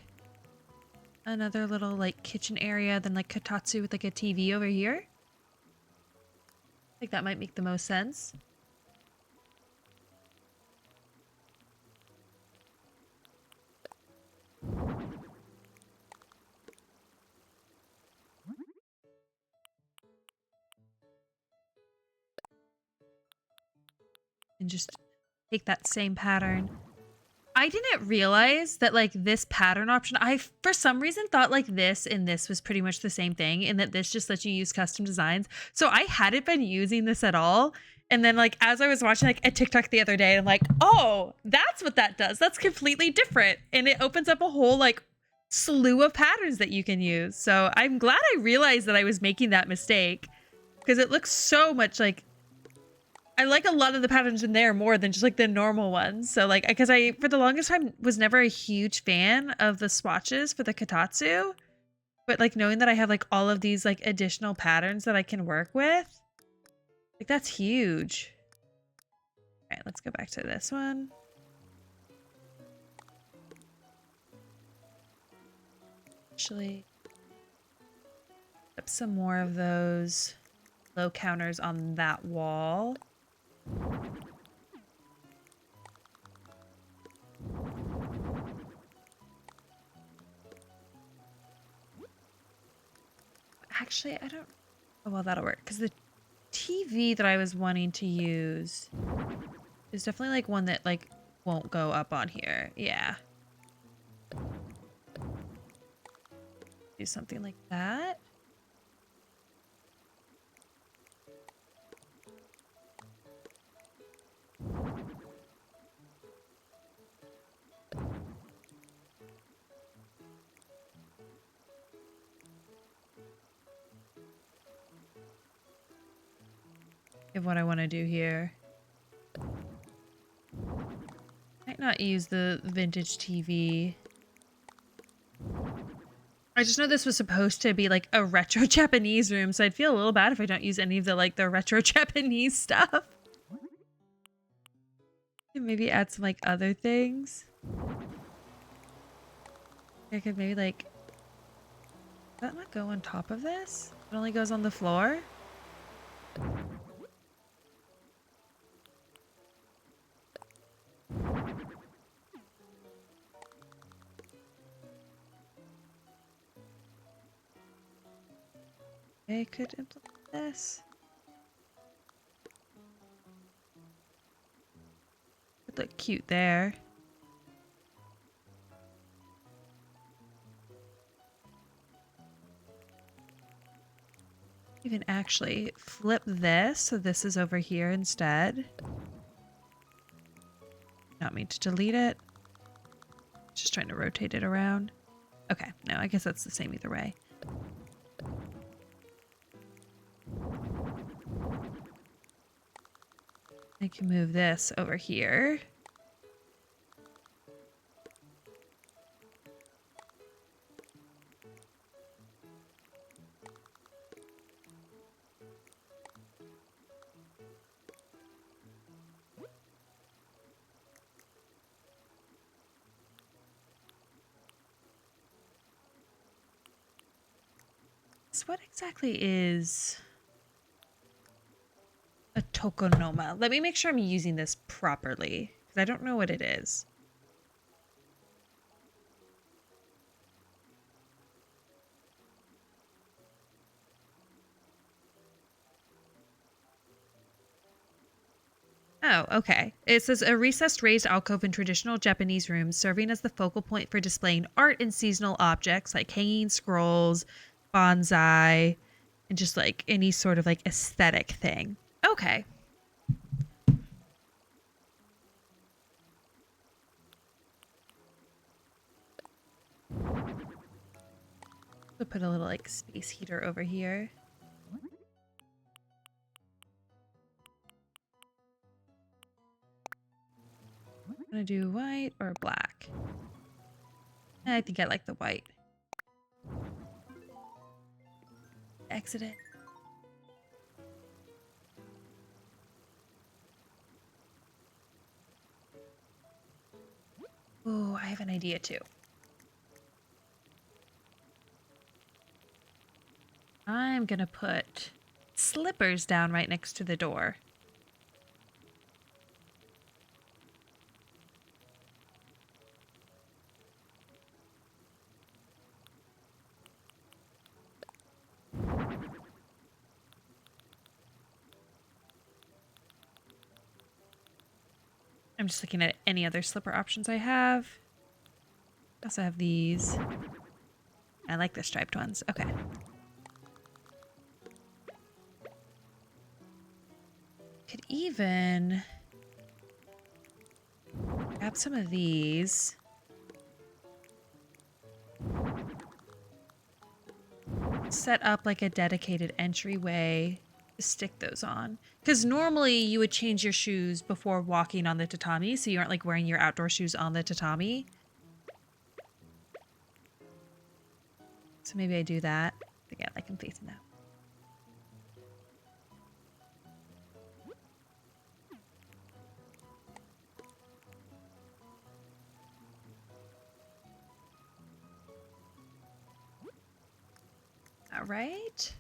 another little like kitchen area, then like kotatsu with like a TV over here. I think that might make the most sense. and just take that same pattern. I didn't realize that like this pattern option, I for some reason thought like this and this was pretty much the same thing and that this just lets you use custom designs. So I hadn't been using this at all. And then like as I was watching like a TikTok the other day, I'm like, oh, that's what that does. That's completely different. And it opens up a whole like slew of patterns that you can use. So I'm glad I realized that I was making that mistake because it looks so much like I like a lot of the patterns in there more than just like the normal ones. So like, because I, for the longest time, was never a huge fan of the swatches for the Katatsu. But like knowing that I have like all of these like additional patterns that I can work with, like that's huge. All right, let's go back to this one. Actually, put some more of those low counters on that wall. Actually, I don't... Oh, well, that'll work. Because the TV that I was wanting to use is definitely, like, one that, like, won't go up on here. Yeah. Do something like that. Of what I want to do here. Might not use the vintage TV. I just know this was supposed to be like a retro Japanese room, so I'd feel a little bad if I don't use any of the like the retro Japanese stuff. And maybe add some like other things. I could maybe like... Does that not go on top of this? It only goes on the floor? I could implement this. Would look cute there. Even actually flip this so this is over here instead. Not mean to delete it. Just trying to rotate it around. Okay, no, I guess that's the same either way. I can move this over here. So what exactly is a tokonoma? Let me make sure I'm using this properly, because I don't know what it is. Oh, okay. It says a recessed raised alcove in traditional Japanese rooms, serving as the focal point for displaying art and seasonal objects like hanging scrolls, bonsai, and just like any sort of like aesthetic thing. Okay. We'll put a little like space heater over here. I'm gonna do white or black. I think I like the white. Exit it. Oh, I have an idea too. I'm gonna put slippers down right next to the door. I'm just looking at any other slipper options I have. I also have these. I like the striped ones. Okay. Could even grab some of these. Set up like a dedicated entryway to stick those on. Because normally you would change your shoes before walking on the tatami, so you aren't like wearing your outdoor shoes on the tatami. So maybe I do that. But yeah, like I'm facing that. All right.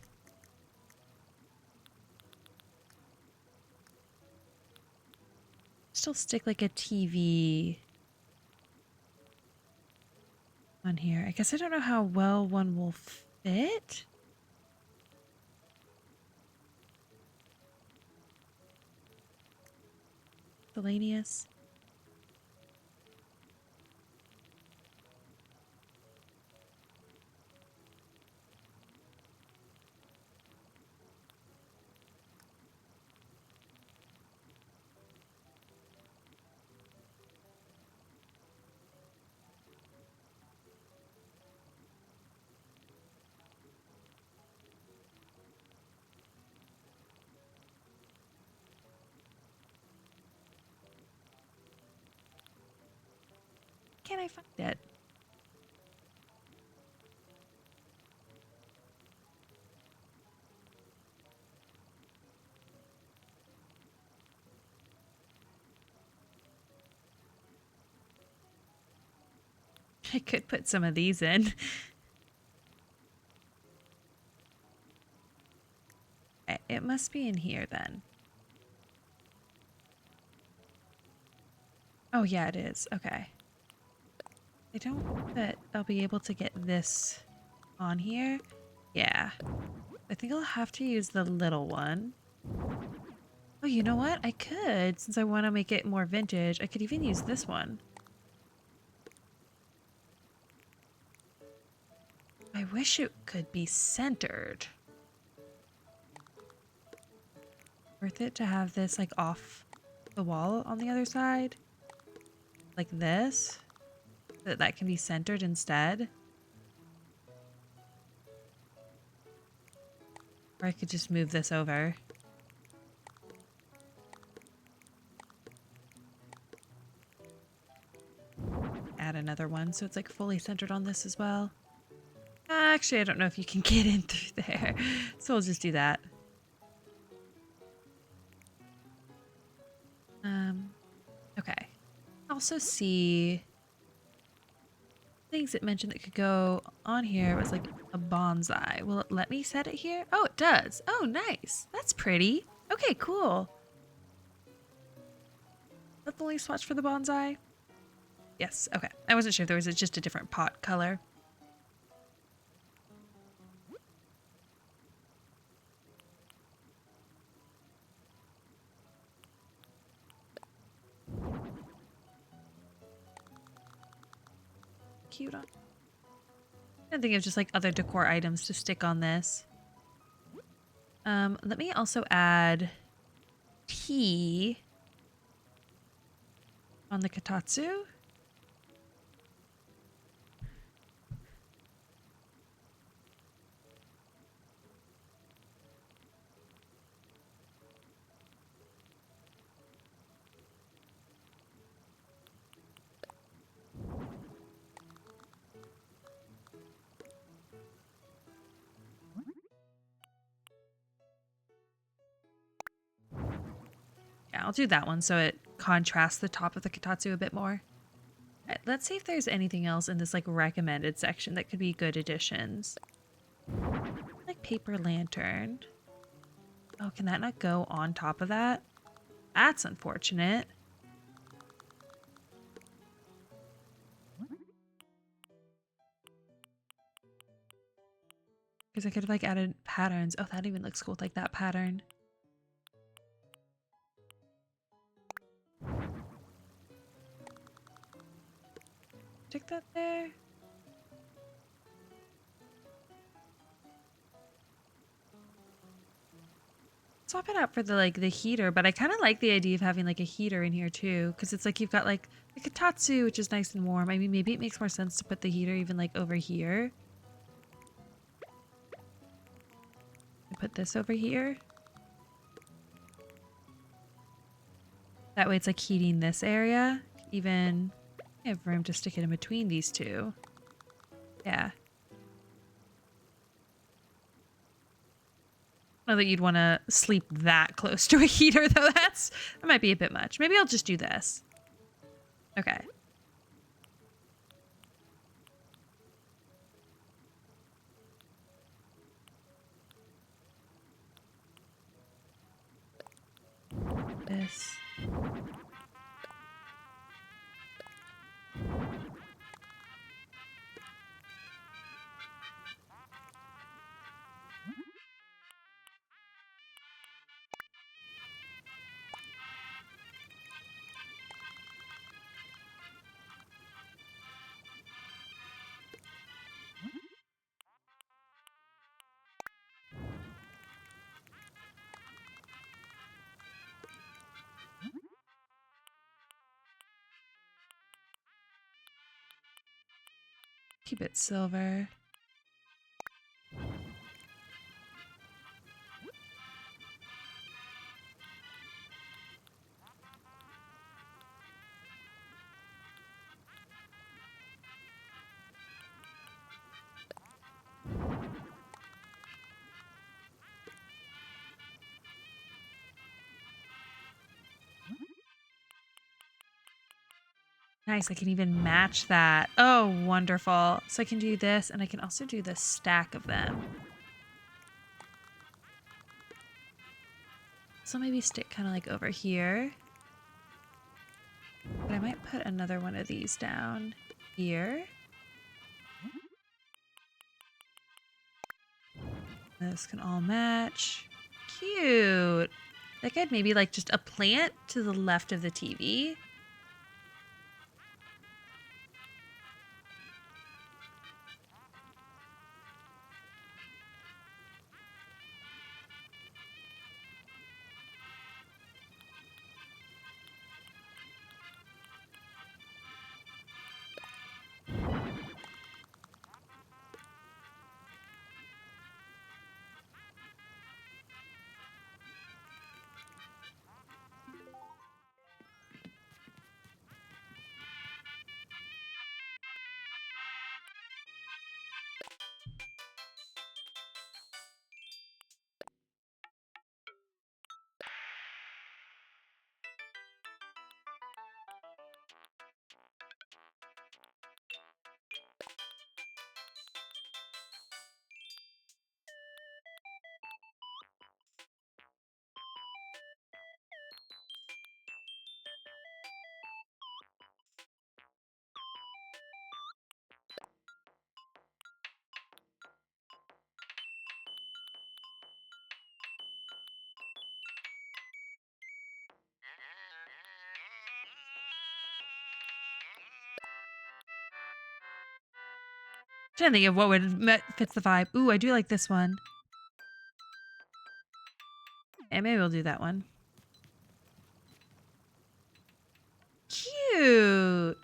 Still stick like a TV on here. I guess I don't know how well one will fit. Miscellaneous. Can't I find it? I could put some of these in. It must be in here then. Oh yeah, it is. Okay. I don't think that I'll be able to get this on here. Yeah. I think I'll have to use the little one. Oh, you know what? I could, since I want to make it more vintage, I could even use this one. I wish it could be centered. Worth it to have this like off the wall on the other side? Like this? That can be centered instead? Or I could just move this over. Add another one so it's like fully centered on this as well. Actually, I don't know if you can get in through there. So we'll just do that. Okay. Also see things it mentioned that could go on here. It was like a bonsai. Will it let me set it here? Oh, it does. Oh, nice. That's pretty. Okay, cool. Is that the only swatch for the bonsai? Yes. Okay. I wasn't sure if there was just a different pot color. Cute on. I think of just like other decor items to stick on this. Let me also add tea on the katatsu. Yeah, I'll do that one so it contrasts the top of the katatsu a bit more. Right, let's see if there's anything else in this like recommended section that could be good additions. Like paper lantern. Oh, can that not go on top of that? That's unfortunate. Because I could have like added patterns. Oh, that even looks cool with like that pattern. Stick that there. Swap it out for the heater, but I kind of like the idea of having like a heater in here too, because it's like you've got like a Tatsu, which is nice and warm. I mean, maybe it makes more sense to put the heater even like over here. I put this over here. That way it's like heating this area. Even I have room to stick it in between these two. Yeah. Not that you'd want to sleep that close to a heater, though. That might be a bit much. Maybe I'll just do this. Okay. This. Keep it silver. Nice, I can even match that. Oh, wonderful. So I can do this, and I can also do this stack of them. So maybe stick kind of like over here. But I might put another one of these down here. This can all match. Cute. Like I'd maybe like just a plant to the left of the TV. Trying to think of what would fits the vibe. Ooh, I do like this one. And maybe we'll do that one. Cute.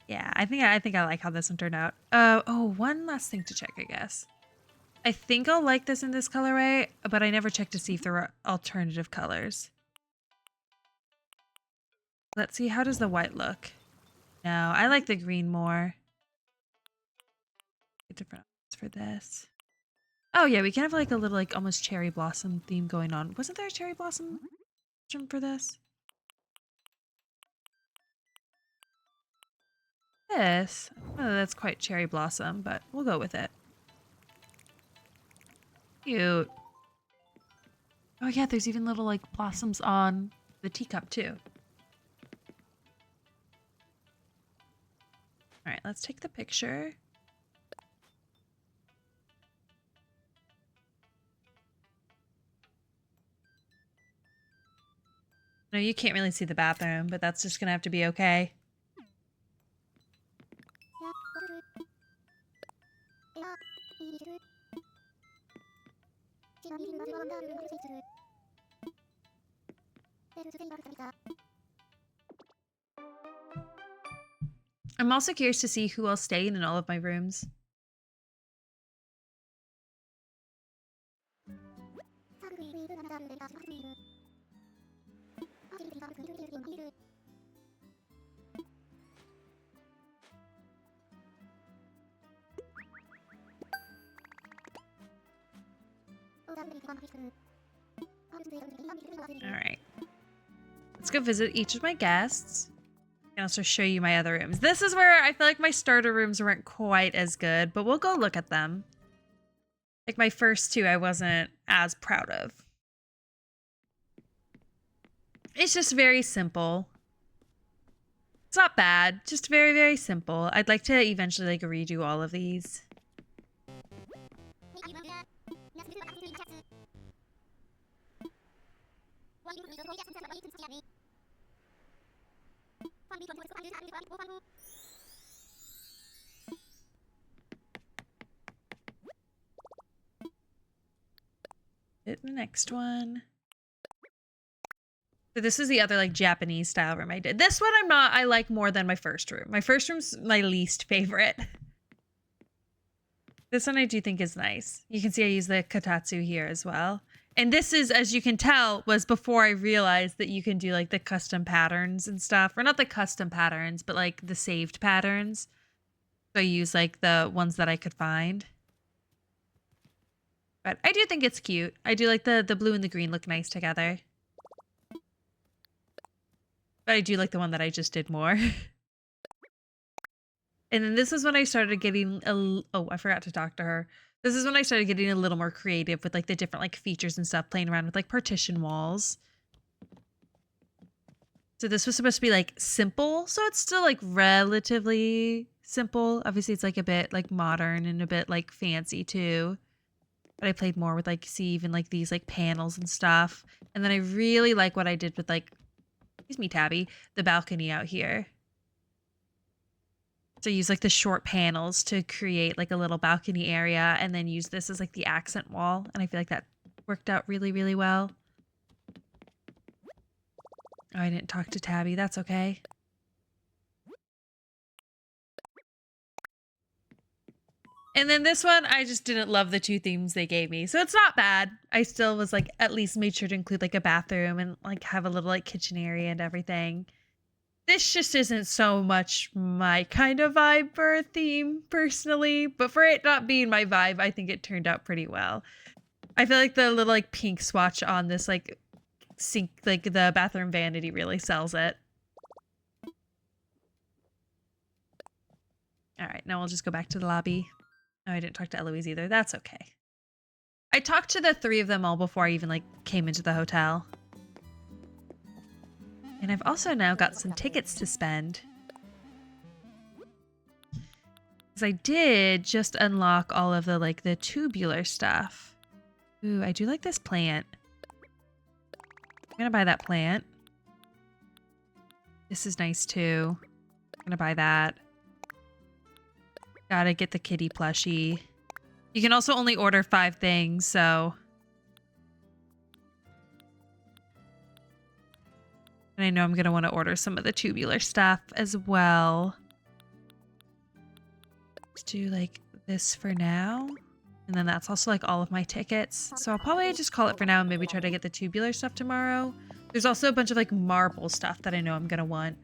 Yeah, I think I like how this one turned out. Oh, one last thing to check, I guess. I think I'll like this in this colorway, but I never checked to see if there were alternative colors. Let's see, how does the white look? No, I like the green more. Different options for this. Oh yeah, we can have like a little like almost cherry blossom theme going on. Wasn't there a cherry blossom option for this? This? I don't know that that's quite cherry blossom, but we'll go with it. Cute. Oh yeah, there's even little like blossoms on the teacup too. All right, let's take the picture. No, you can't really see the bathroom, but that's just gonna have to be okay. I'm also curious to see who else stayed in all of my rooms. All right. Let's go visit each of my guests. And also show you my other rooms. This is where I feel like my starter rooms weren't quite as good, but we'll go look at them. Like my first two, I wasn't as proud of. It's just very simple. It's not bad, just very, very simple. I'd like to eventually like redo all of these. Hit the next one. So this is the other like Japanese style room I did. This one I like more than my first room. My first room's my least favorite. This one I do think is nice. You can see I use the kotatsu here as well. And this is, as you can tell, was before I realized that you can do like the custom patterns and stuff. Or not the custom patterns, but like the saved patterns. So I use like the ones that I could find. But I do think it's cute. I do like the blue and the green look nice together. But I do like the one that I just did more. And then this is when I started getting oh, I forgot to talk to her. This is when I started getting a little more creative with like the different like features and stuff, playing around with like partition walls. So this was supposed to be like simple. So it's still like relatively simple. Obviously it's like a bit like modern and a bit like fancy too. But I played more with like, see even like these like panels and stuff. And then I really like what I did with like, excuse me, Tabby, the balcony out here. So use like the short panels to create like a little balcony area and then use this as like the accent wall. And I feel like that worked out really, really well. Oh, I didn't talk to Tabby. That's okay. And then this one, I just didn't love the two themes they gave me. So it's not bad. I still was like, at least made sure to include like a bathroom and like have a little like kitchen area and everything. This just isn't so much my kind of vibe for a theme, personally. But for it not being my vibe, I think it turned out pretty well. I feel like the little like pink swatch on this like sink, like the bathroom vanity really sells it. All right, now we'll just go back to the lobby. Oh, I didn't talk to Eloise either. That's okay. I talked to the three of them all before I even like came into the hotel. And I've also now got some tickets to spend. Because I did just unlock all of the like the tubular stuff. Ooh, I do like this plant. I'm gonna buy that plant. This is nice too. I'm gonna buy that. Gotta get the kitty plushie. You can also only order 5 things, so. And I know I'm gonna want to order some of the tubular stuff as well. Let's do like this for now. And then that's also like all of my tickets. So I'll probably just call it for now and maybe try to get the tubular stuff tomorrow. There's also a bunch of like marble stuff that I know I'm gonna want.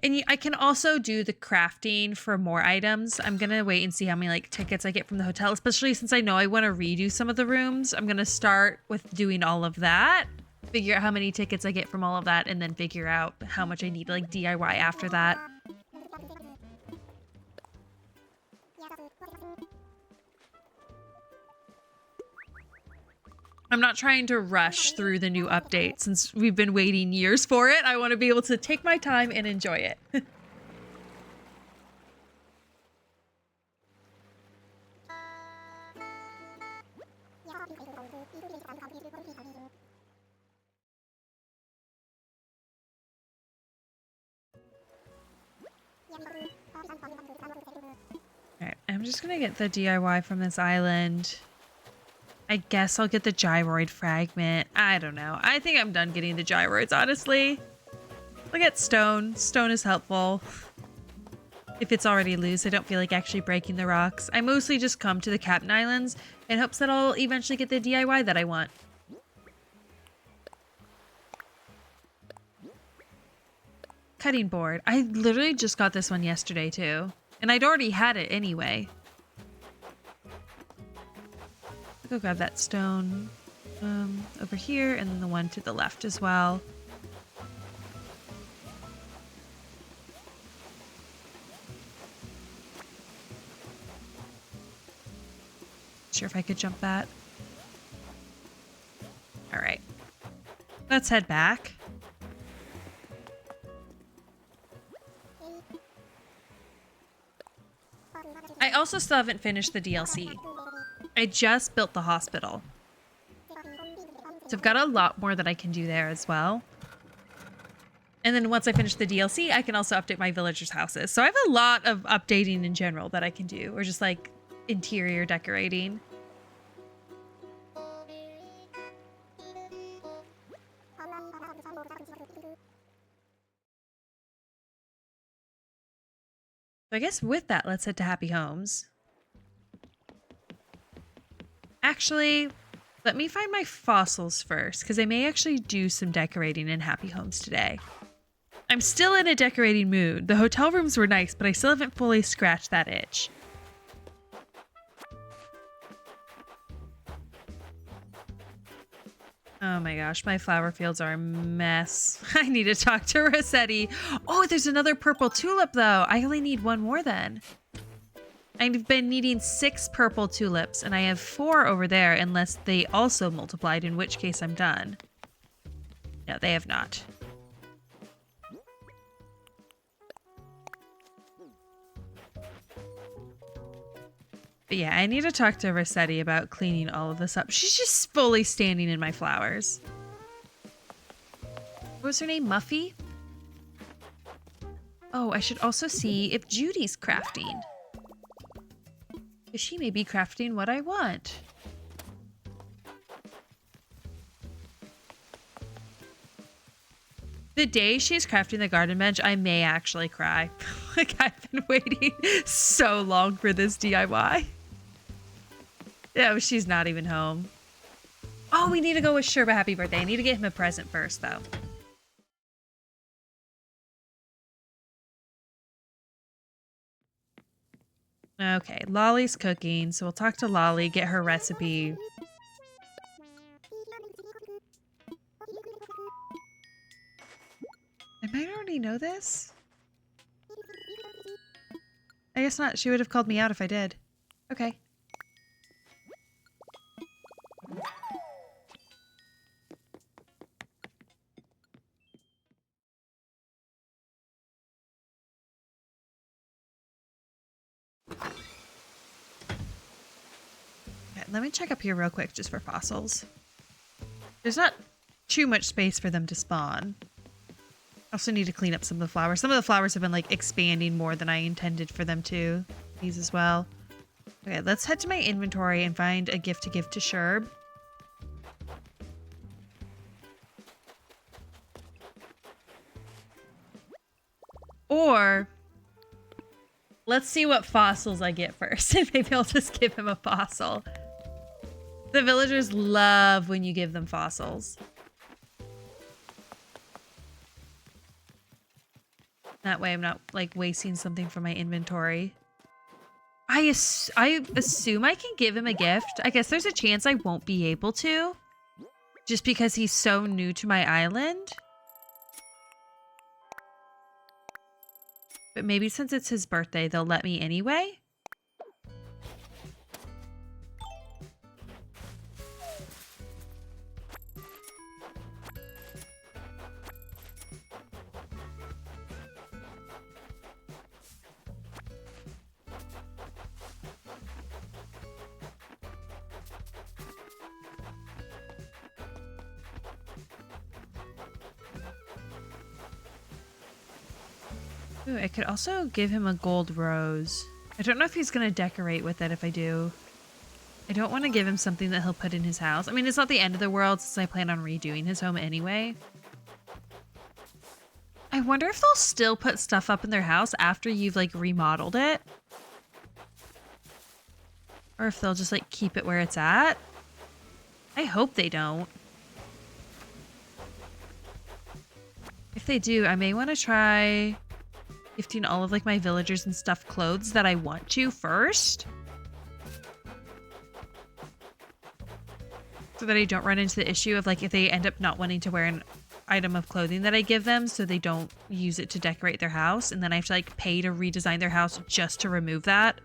And I can also do the crafting for more items. I'm gonna wait and see how many like tickets I get from the hotel, especially since I know I want to redo some of the rooms. I'm gonna start with doing all of that, figure out how many tickets I get from all of that, and then figure out how much I need to like DIY after that. I'm not trying to rush through the new update since we've been waiting years for it. I want to be able to take my time and enjoy it. Alright, I'm just gonna get the DIY from this island. I guess I'll get the gyroid fragment. I don't know. I think I'm done getting the gyroids, honestly. I'll get stone. Stone is helpful. If it's already loose, I don't feel like actually breaking the rocks. I mostly just come to the Captain Islands in hopes that I'll eventually get the DIY that I want. Cutting board. I literally just got this one yesterday too. And I'd already had it anyway. I'll go grab that stone over here and then the one to the left as well. Sure if I could jump that. All right. Let's head back. I also still haven't finished the DLC. I just built the hospital. So I've got a lot more that I can do there as well. And then once I finish the DLC, I can also update my villagers' houses. So I have a lot of updating in general that I can do, or just like interior decorating. So I guess with that, let's head to Happy Homes. Actually, let me find my fossils first, because I may actually do some decorating in Happy Homes today. I'm still in a decorating mood. The hotel rooms were nice, but I still haven't fully scratched that itch. Oh my gosh, my flower fields are a mess. I need to talk to Rossetti. Oh, there's another purple tulip though. I only need one more then. I've been needing 6 purple tulips and I have 4 over there unless they also multiplied, in which case I'm done. No, they have not. But yeah, I need to talk to Rossetti about cleaning all of this up. She's just fully standing in my flowers. What was her name? Muffy? Oh, I should also see if Judy's crafting. Because she may be crafting what I want. The day she's crafting the garden bench, I may actually cry. Like, I've been waiting so long for this DIY. Yeah, she's not even home. Oh, we need to go wish Sherba happy birthday. I need to get him a present first, though. Okay, Lolly's cooking, so we'll talk to Lolly, get her recipe. I might already know this. I guess not. She would have called me out if I did. Okay. Let me check up here real quick just for fossils. There's not too much space for them to spawn. I also need to clean up some of the flowers. Some of the flowers have been like expanding more than I intended for them to. These as well. Okay, let's head to my inventory and find a gift to give to Sherb. Or let's see what fossils I get first. And maybe I'll just give him a fossil. The villagers love when you give them fossils. That way I'm not like wasting something from my inventory. I assume I can give him a gift. I guess there's a chance I won't be able to. Just because he's so new to my island. But maybe since it's his birthday, they'll let me anyway. Ooh, I could also give him a gold rose. I don't know if he's gonna decorate with it if I do. I don't want to give him something that he'll put in his house. I mean, it's not the end of the world since I plan on redoing his home anyway. I wonder if they'll still put stuff up in their house after you've like remodeled it. Or if they'll just like keep it where it's at. I hope they don't. If they do, I may want to try gifting all of like my villagers and stuffed clothes that I want to first. So that I don't run into the issue of like if they end up not wanting to wear an item of clothing that I give them, so they don't use it to decorate their house, and then I have to like pay to redesign their house just to remove that.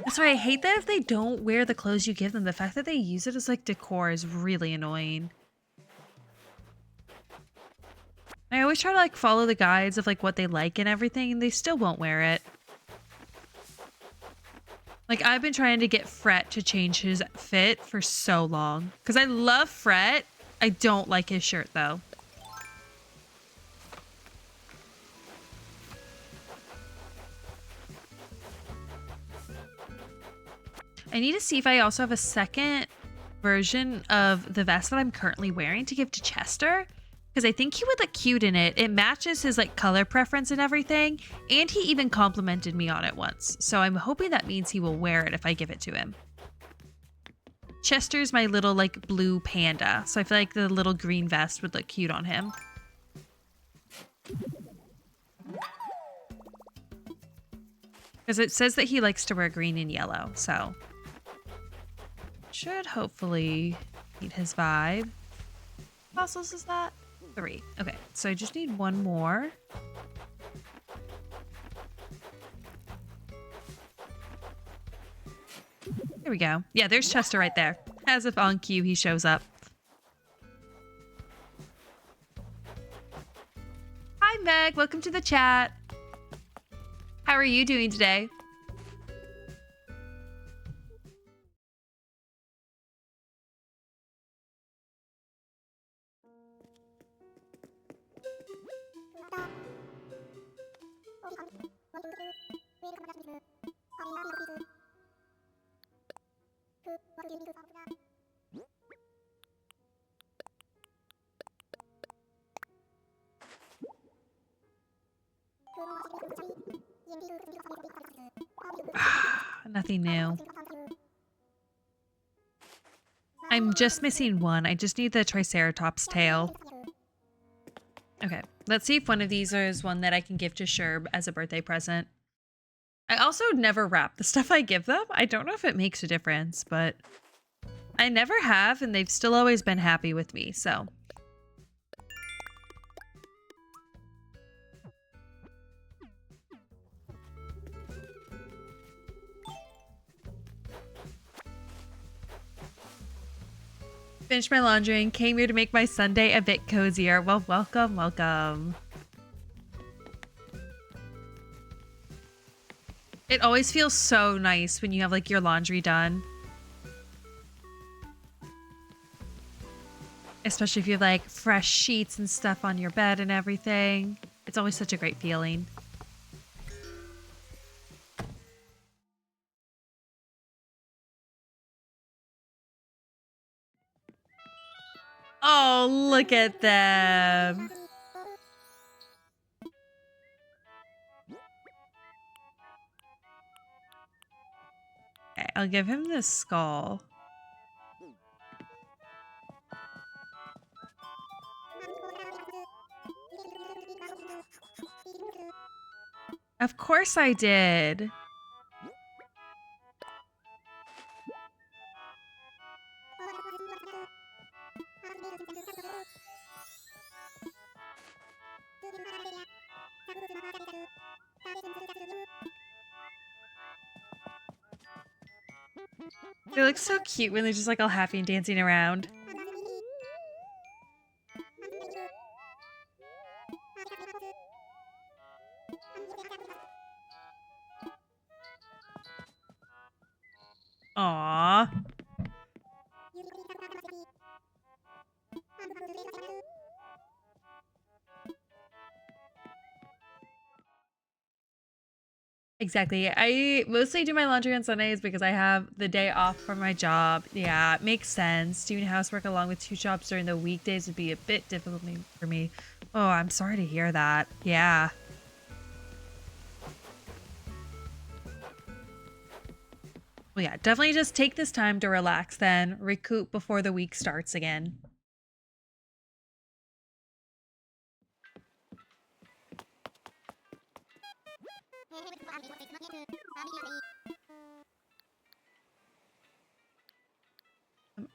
That's why I hate that if they don't wear the clothes you give them. The fact that they use it as like decor is really annoying. I always try to like follow the guides of like what they like and everything, and they still won't wear it. Like I've been trying to get Fret to change his fit for so long. Because I love Fret. I don't like his shirt though. I need to see if I also have a second version of the vest that I'm currently wearing to give to Chester. Because I think he would look cute in it. It matches his like color preference and everything. And he even complimented me on it once. So I'm hoping that means he will wear it if I give it to him. Chester's my little like blue panda. So I feel like the little green vest would look cute on him. Because it says that he likes to wear green and yellow. So should hopefully meet his vibe. Fossils is that? 3. Okay, so I just need one more. There we go. Yeah, there's Chester right there. As if on cue, he shows up. Hi, Meg. Welcome to the chat. How are you doing today? Nothing new. I'm just missing one. I just need the Triceratops tail. Okay, let's see if one of these is one that I can give to Sherb as a birthday present. I also never wrap the stuff I give them. I don't know if it makes a difference, but I never have, and they've still always been happy with me, so. Finished my laundry and came here to make my Sunday a bit cozier. Well, welcome, welcome. It always feels so nice when you have like your laundry done. Especially if you have like fresh sheets and stuff on your bed and everything. It's always such a great feeling. Oh, look at them. Okay, I'll give him this skull. Of course I did. They look so cute when they're just like all happy and dancing around. Aww. Exactly. I mostly do my laundry on Sundays because I have the day off from my job. Yeah, it makes sense. Doing housework along with two jobs during the weekdays would be a bit difficult for me. Oh, I'm sorry to hear that. Yeah. Well, yeah, definitely just take this time to relax then, recoup before the week starts again.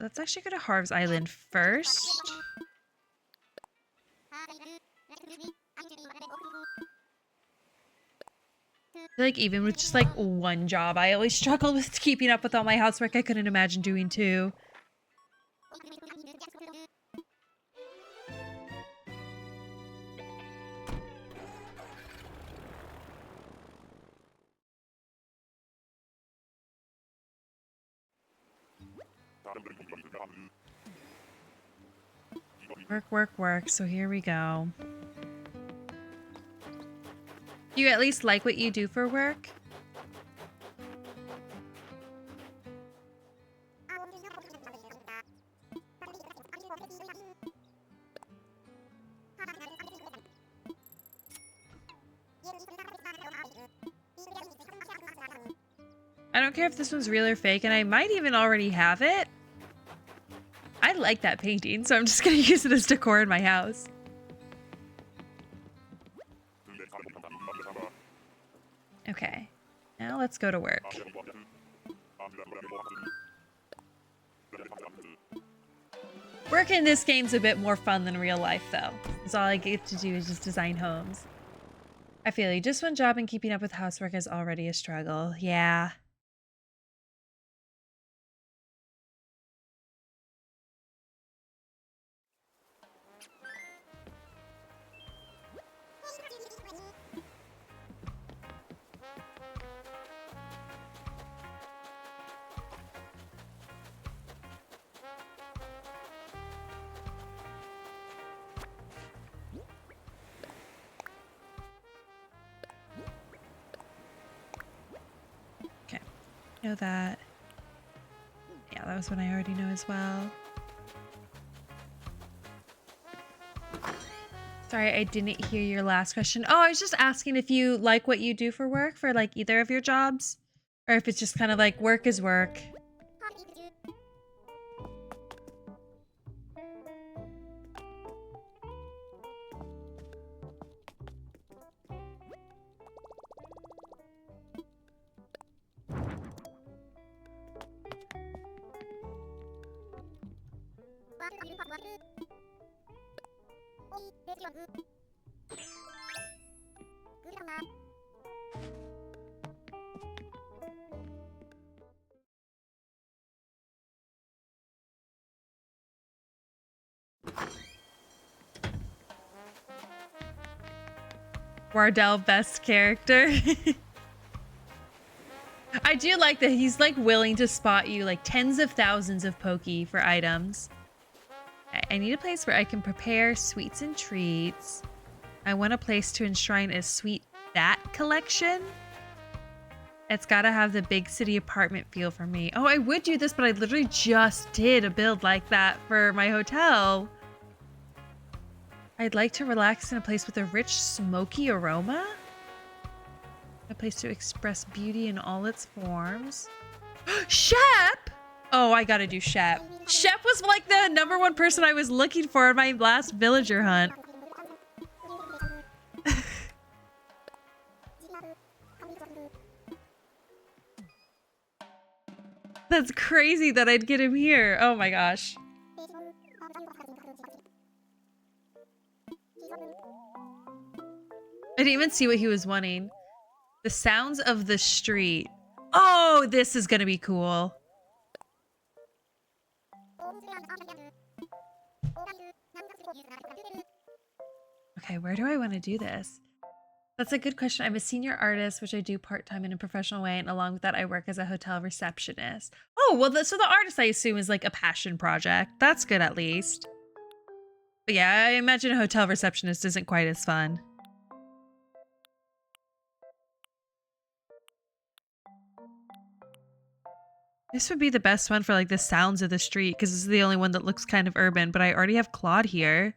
Let's actually go to Harv's Island first. I feel like even with just like one job, I always struggled with keeping up with all my housework. I couldn't imagine doing two. Work, work, work. So here we go. Do you at least like what you do for work? I don't care if this one's real or fake, and I might even already have it. I like that painting, so I'm just gonna use it as decor in my house. Okay, now let's go to work. Work in this game's a bit more fun than real life, though. Because all I get to do is just design homes. I feel you. Just one job and keeping up with housework is already a struggle. Yeah. Okay. Know that. Yeah, that was one I already know as well. Sorry, I didn't hear your last question. Oh, I was just asking if you like what you do for work for like either of your jobs, or if it's just kind of like work is work. Wardell, best character. I do like that he's like willing to spot you like tens of thousands of Poke for items. I need a place where I can prepare sweets and treats. I want a place to enshrine a sweet that collection. It's gotta have the big city apartment feel for me. Oh, I would do this, but I literally just did a build like that for my hotel. I'd like to relax in a place with a rich, smoky aroma. A place to express beauty in all its forms. Shep! Oh, I gotta do Shep. Shep was like the #1 person I was looking for in my last villager hunt. That's crazy that I'd get him here. Oh my gosh. I didn't even see what he was wanting. The sounds of the street. Oh, this is gonna be cool. Okay, where do I want to do this? That's a good question. I'm a senior artist, which I do part-time in a professional way, and along with that, I work as a hotel receptionist. Oh, well, so the artist, I assume, is like a passion project. That's good, at least. But yeah, I imagine a hotel receptionist isn't quite as fun. This would be the best one for like the sounds of the street because this is the only one that looks kind of urban, but I already have Claude here.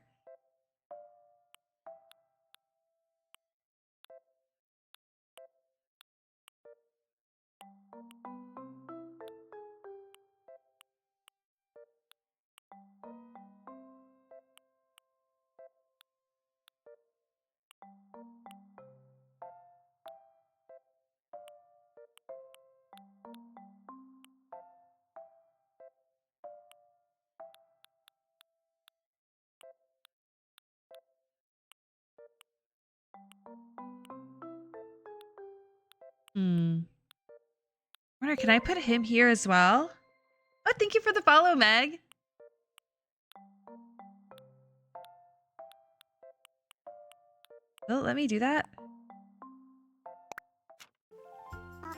Wonder, can I put him here as well? Oh, thank you for the follow, Meg. Oh, let me do that.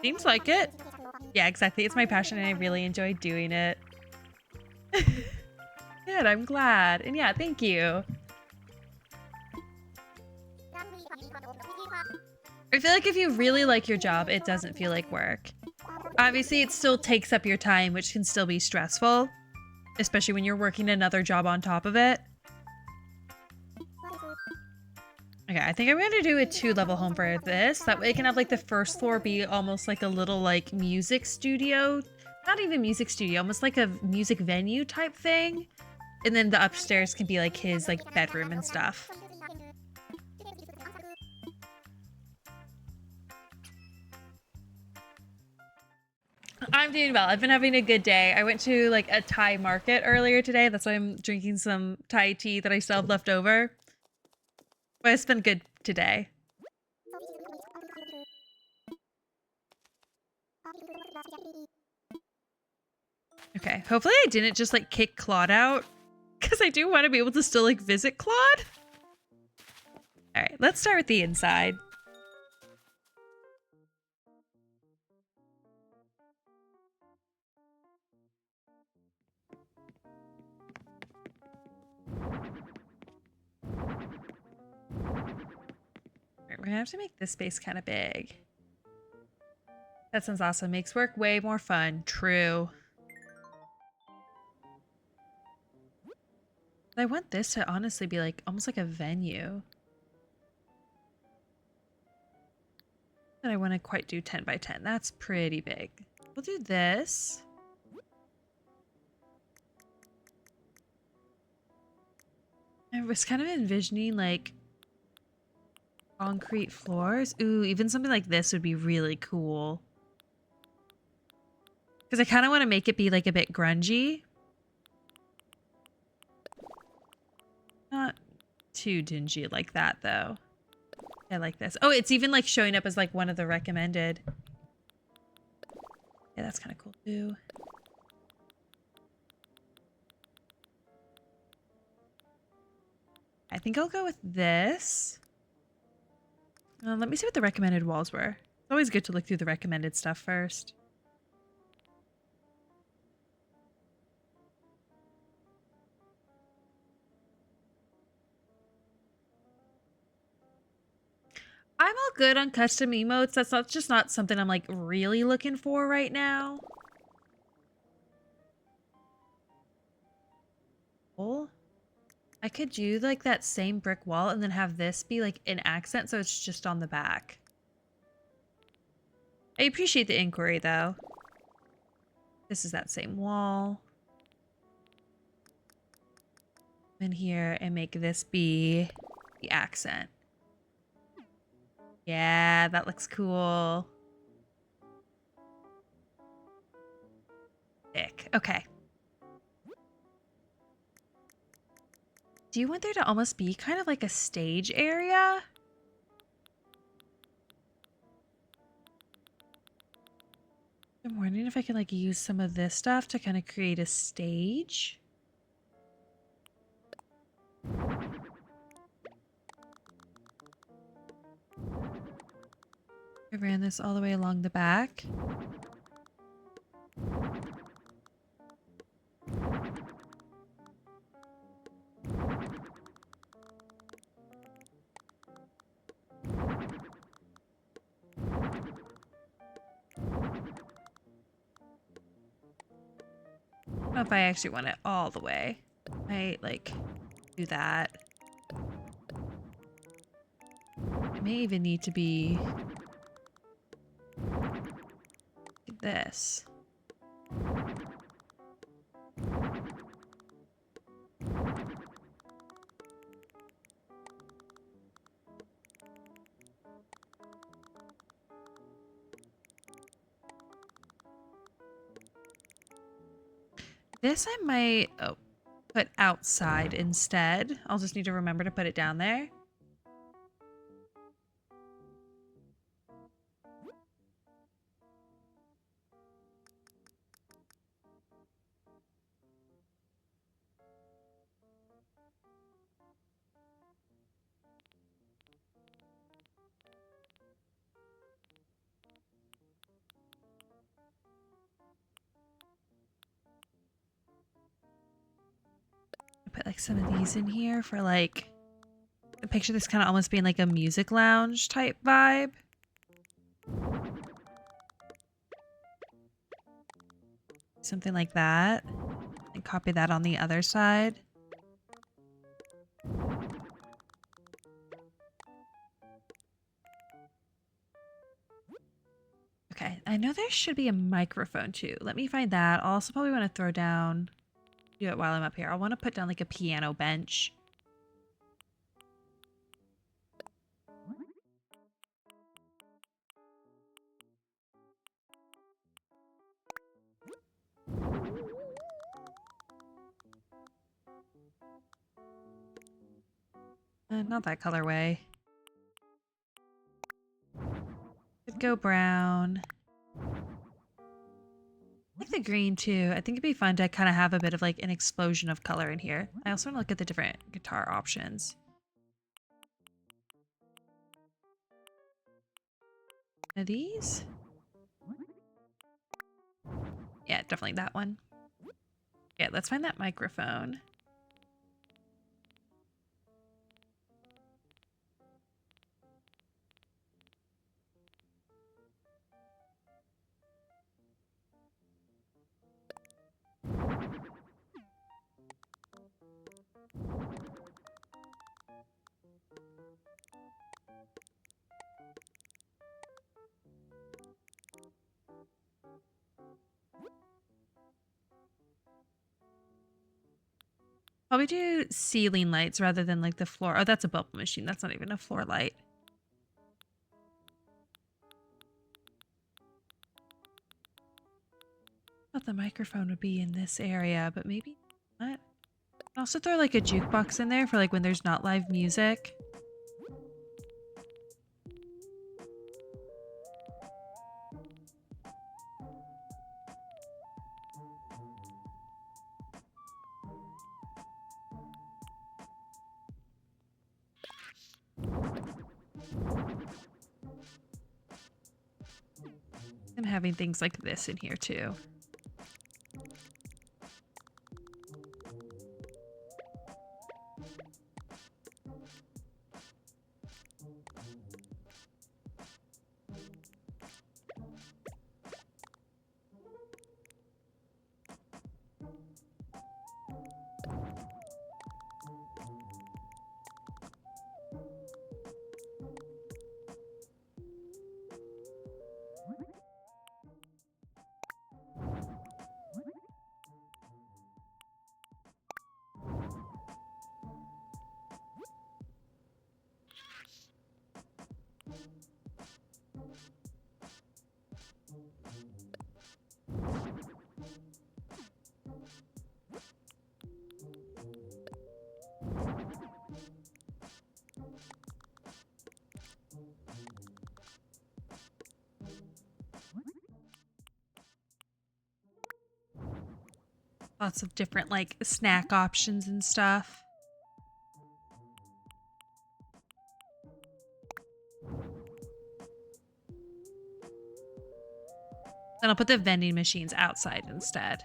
Seems like it. Yeah, exactly. It's my passion and I really enjoy doing it. Good, I'm glad. And yeah, thank you. I feel like if you really like your job, it doesn't feel like work. Obviously, it still takes up your time, which can still be stressful, especially when you're working another job on top of it. Okay, I think I'm gonna do a 2-level home for this. That way it can have like the first floor be almost like a little like music studio. Not even music studio, almost like a music venue type thing. And then the upstairs can be like his like bedroom and stuff. I'm doing well. I've been having a good day. I went to like a Thai market earlier today. That's why I'm drinking some Thai tea that I still have left over. But it's been good today. Okay, hopefully I didn't just like kick Claude out because I do want to be able to still like visit Claude. All right, let's start with the inside. Right, we're gonna have to make this space kind of big. That sounds awesome. Makes work way more fun. True. I want this to honestly be like almost like a venue. But I want to quite do 10 by 10. That's pretty big. We'll do this. I was kind of envisioning like concrete floors. Ooh, even something like this would be really cool. Because I kind of want to make it be like a bit grungy. Not too dingy like that though. I like this. Oh, it's even like showing up as like one of the recommended. Yeah, that's kind of cool too. I think I'll go with this. Let me see what the recommended walls were. It's always good to look through the recommended stuff first. I'm all good on custom emotes. That's just not something I'm like really looking for right now. Oh, I could do like that same brick wall and then have this be like an accent so it's just on the back. I appreciate the inquiry though. This is that same wall. In here and make this be the accent. Yeah, that looks cool. Sick. Okay. Do you want there to almost be kind of like a stage area? I'm wondering if I can like use some of this stuff to kind of create a stage. I ran this all the way along the back. I don't know if I actually want it all the way. I like do that. It may even need to be this. This I might put outside instead. I'll just need to remember to put it down there. Put like some of these in here for like, I picture this kind of almost being like a music lounge type vibe. Something like that. And copy that on the other side. Okay, I know there should be a microphone too. Let me find that. I'll also probably want to throw down, do it while I'm up here. I want to put down like a piano bench. Not that colorway. Could go brown. I like the green too. I think it'd be fun to kind of have a bit of like an explosion of color in here. I also want to look at the different guitar options. Are these? Yeah, definitely that one. Yeah, let's find that microphone. Probably do ceiling lights rather than like the floor. Oh, that's a bubble machine. That's not even a floor light. Thought the microphone would be in this area, but maybe not. I'll also throw like a jukebox in there for like when there's not live music. I'm having things like this in here too. Lots of different like snack options and stuff. Then I'll put the vending machines outside instead.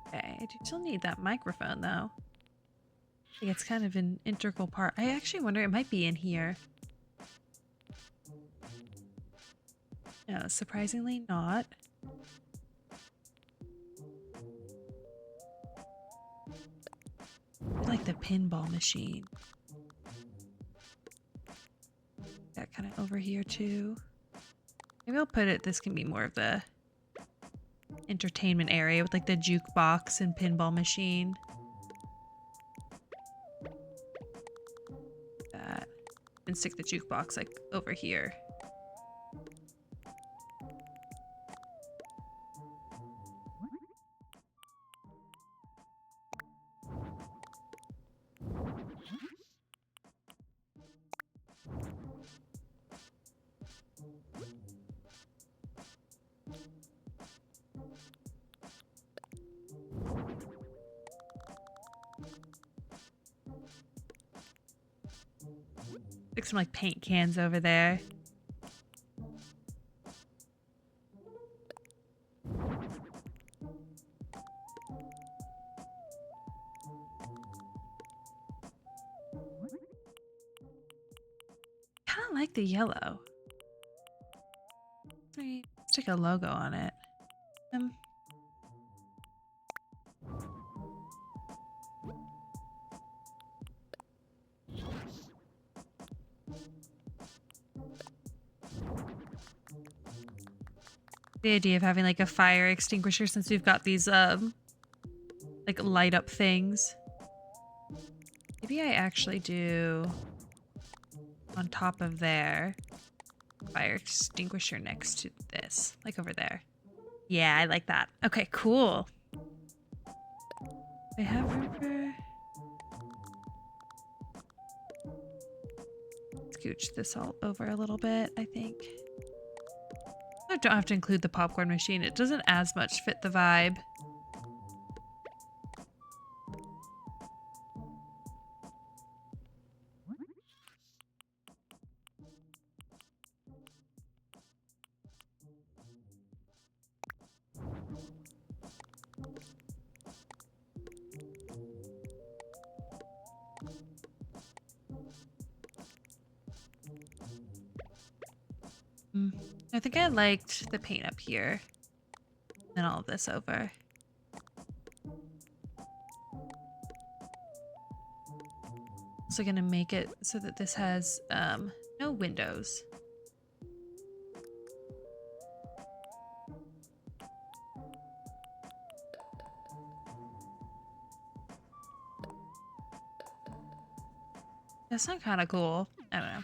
Okay, I do still need that microphone though. I think it's kind of an integral part. I actually wonder, it might be in here. No, surprisingly not. I like the pinball machine. That kind of over here too. Maybe I'll put it, this can be more of the entertainment area with like the jukebox and pinball machine. That. And stick the jukebox like over here. Stick some like paint cans over there. Kind of like the yellow. Maybe stick a logo on it. The idea of having like a fire extinguisher, since we've got these like light up things. Maybe I actually do on top of there, fire extinguisher next to this, like over there. Yeah, I like that. Okay, cool. I have room for... Scooch this all over a little bit, I think. I don't have to include the popcorn machine. It doesn't as much fit the vibe. I think I liked the paint up here and all of this over. Also gonna make it so that this has no windows. That sounds kind of cool. I don't know.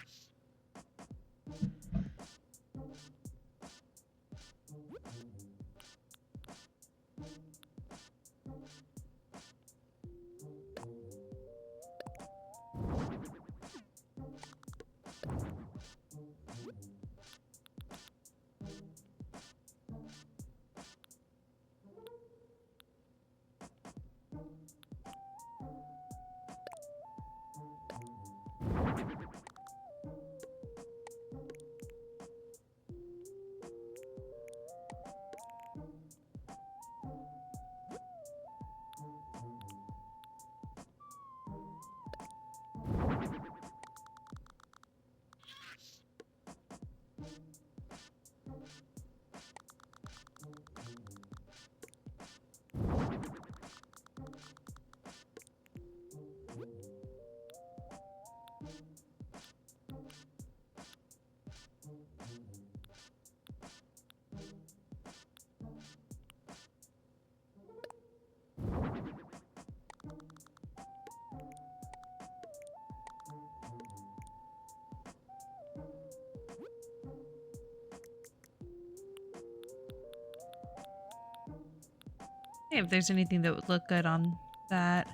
If there's anything that would look good on that.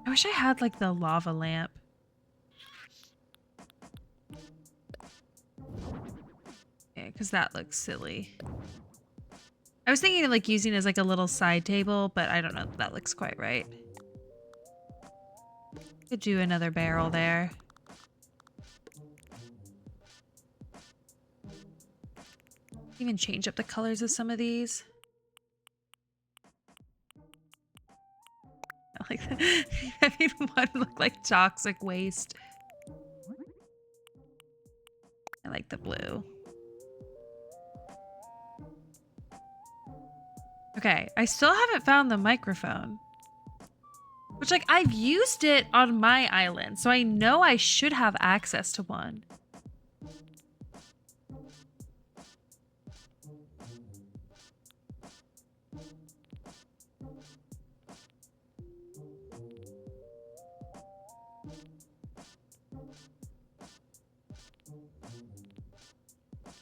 I wish I had like the lava lamp. Yeah, because that looks silly. I was thinking of like using it as like a little side table, but I don't know if that looks quite right. Could do another barrel there. Even change up the colors of some of these. I like having one look like toxic waste. I like the blue. Okay, I still haven't found the microphone. Which, like, I've used it on my island, so I know I should have access to one.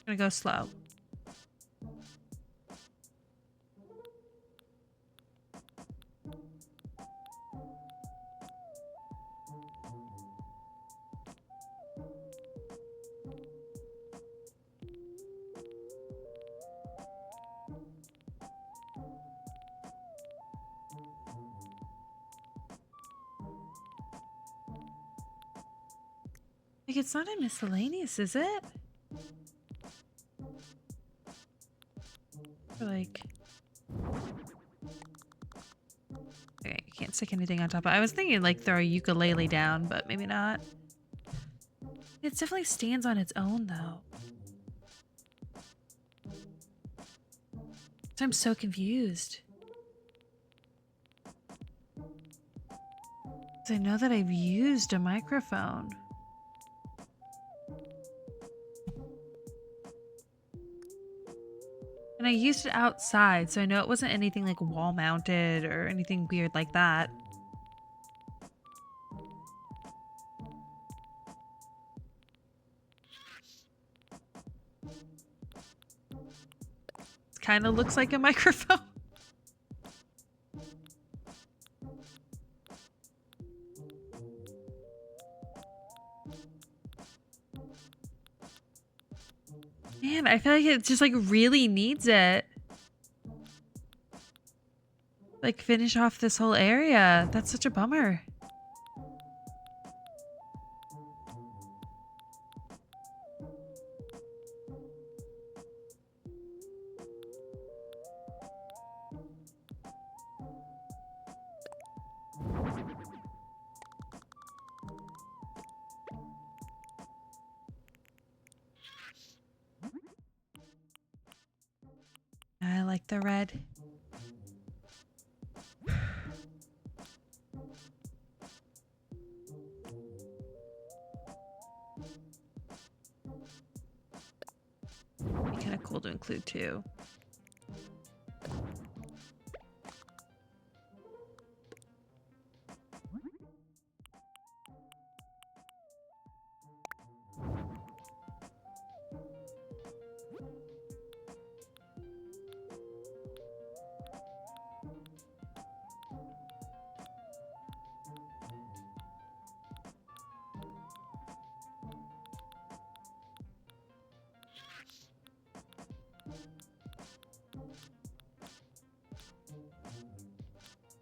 I'm gonna go slow. Like, it's not in miscellaneous, is it? Or like... Okay, you can't stick anything on top. I was thinking, like, throw a ukulele down, but maybe not. It definitely stands on its own, though. I'm so confused. 'Cause I know that I've used a microphone. And I used it outside, so I know it wasn't anything like wall mounted or anything weird like that. It kind of looks like a microphone. Man, I feel like it just like really needs it. Like finish off this whole area. That's such a bummer. I like the red. Be kind of cool to include too.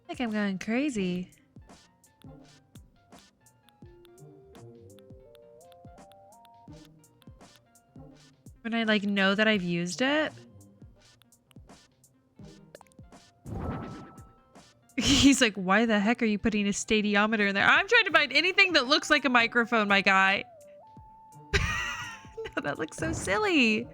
I think I'm going crazy. When I like know that I've used it. He's like, why the heck are you putting a stadiometer in there? I'm trying to find anything that looks like a microphone, my guy. No, that looks so silly.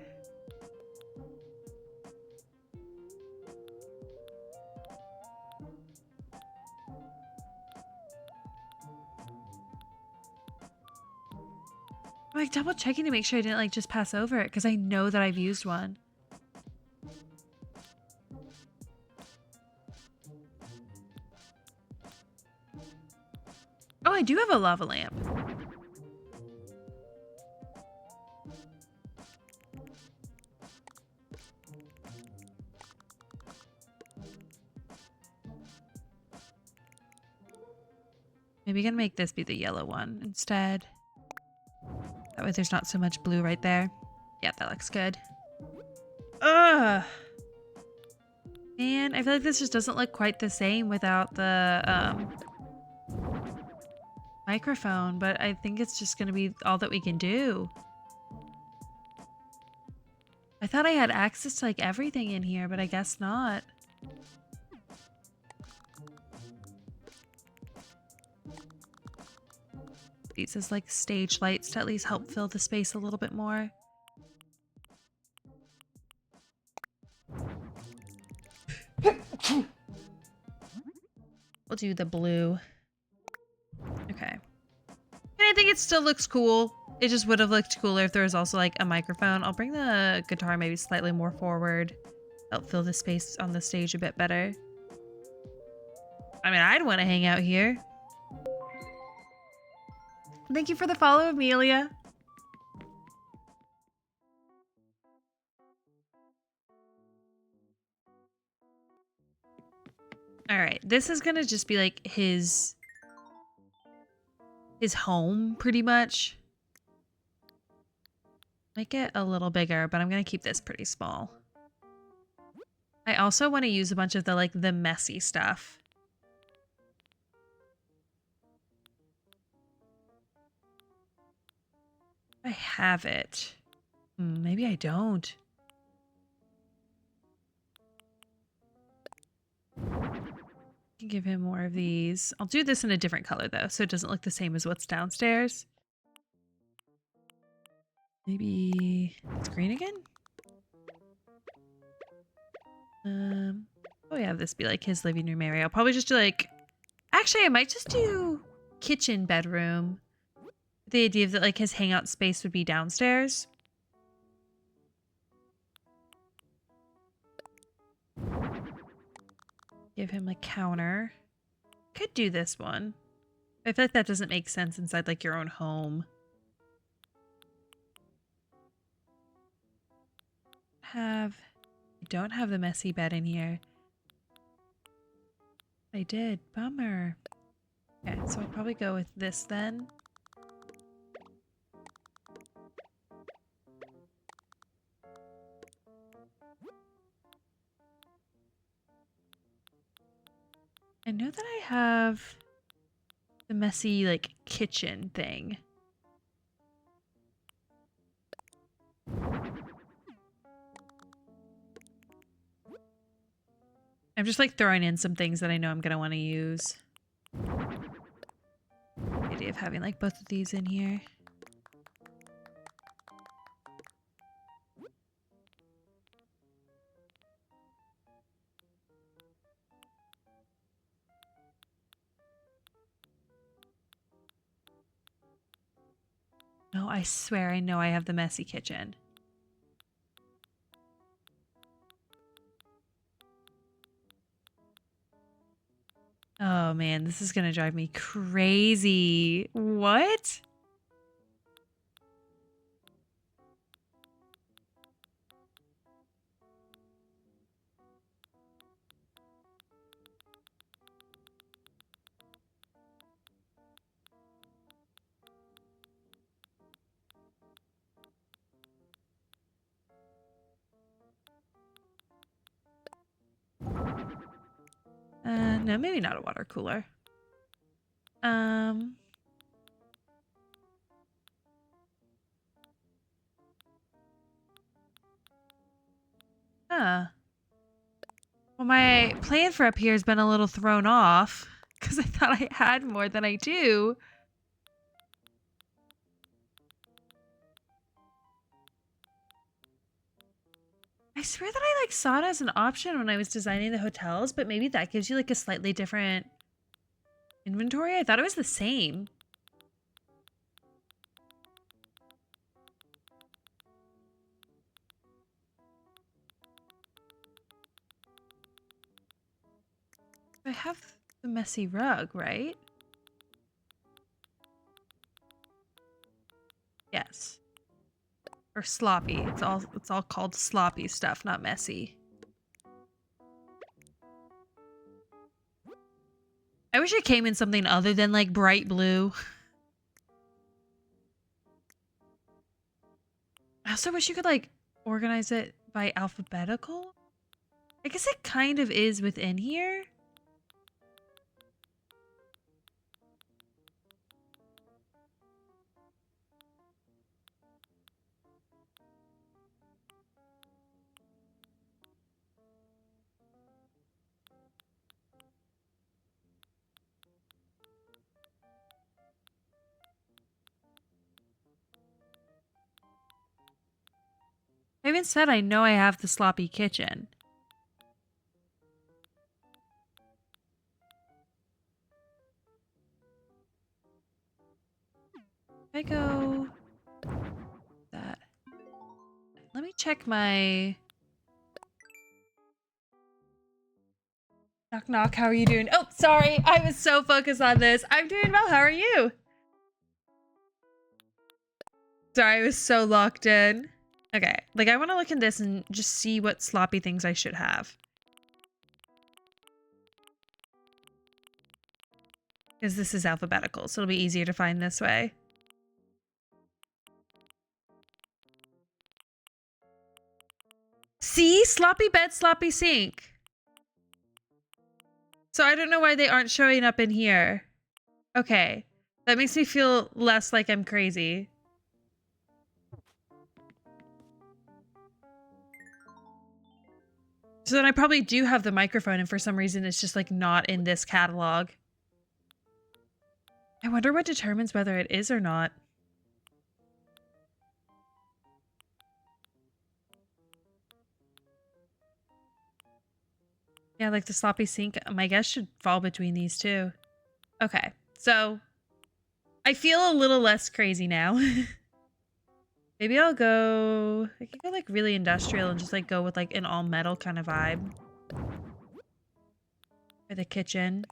I'm like double checking to make sure I didn't like just pass over it because I know that I've used one. Oh, I do have a lava lamp. Maybe gonna make this be the yellow one instead. That way there's not so much blue right there. Yeah, that looks good. Ugh. Man, I feel like this just doesn't look quite the same without the microphone, but I think it's just gonna be all that we can do. I thought I had access to like everything in here, but I guess not. these as like stage lights to at least help fill the space a little bit more. We'll do the blue. Okay. And I think it still looks cool. It just would have looked cooler if there was also like a microphone. I'll bring the guitar maybe slightly more forward. Help fill the space on the stage a bit better. I mean, I'd want to hang out here. Thank you for the follow, Amelia. All right, this is gonna just be like his home, pretty much. Make it a little bigger, but I'm gonna keep this pretty small. I also want to use a bunch of the messy stuff. I have it. Maybe I don't. Can give him more of these. I'll do this in a different color though, so it doesn't look the same as what's downstairs. Maybe it's green again? Oh yeah, this be like his living room area. I'll probably just do like, actually I might just do kitchen bedroom. The idea that like his hangout space would be downstairs. Give him a counter. Could do this one. I feel like that doesn't make sense inside like your own home. I don't have the messy bed in here. I did. Bummer. Okay, so I'll probably go with this then. I know that I have the messy, like, kitchen thing. I'm just, like, throwing in some things that I know I'm gonna want to use. The idea of having, like, both of these in here. No, I swear I know I have the messy kitchen. Oh man, this is gonna drive me crazy. What? No, maybe not a water cooler. Huh. Well, my plan for up here has been a little thrown off because I thought I had more than I do. I swear that I like saw it as an option when I was designing the hotels, but maybe that gives you like a slightly different inventory. I thought it was the same. I have the messy rug, right? Yes. Or sloppy. It's all called sloppy stuff, not messy. I wish it came in something other than like bright blue. I also wish you could like organize it by alphabetical. I guess it kind of is within here. I even said I know I have the sloppy kitchen. If I go that. Let me check my knock knock. How are you doing? Oh, sorry. I was so focused on this. I'm doing well. How are you? Sorry, I was so locked in. Okay, like I want to look in this and just see what sloppy things I should have. Because this is alphabetical, so it'll be easier to find this way. See? Sloppy bed, sloppy sink. So I don't know why they aren't showing up in here. Okay. That makes me feel less like I'm crazy. So then I probably do have the microphone and for some reason it's just like not in this catalog. I wonder what determines whether it is or not. Yeah, like the sloppy sink, my guess should fall between these two. Okay, so I feel a little less crazy now. Maybe I'll go... I could go like really industrial and just like go with like an all metal kind of vibe. For the kitchen.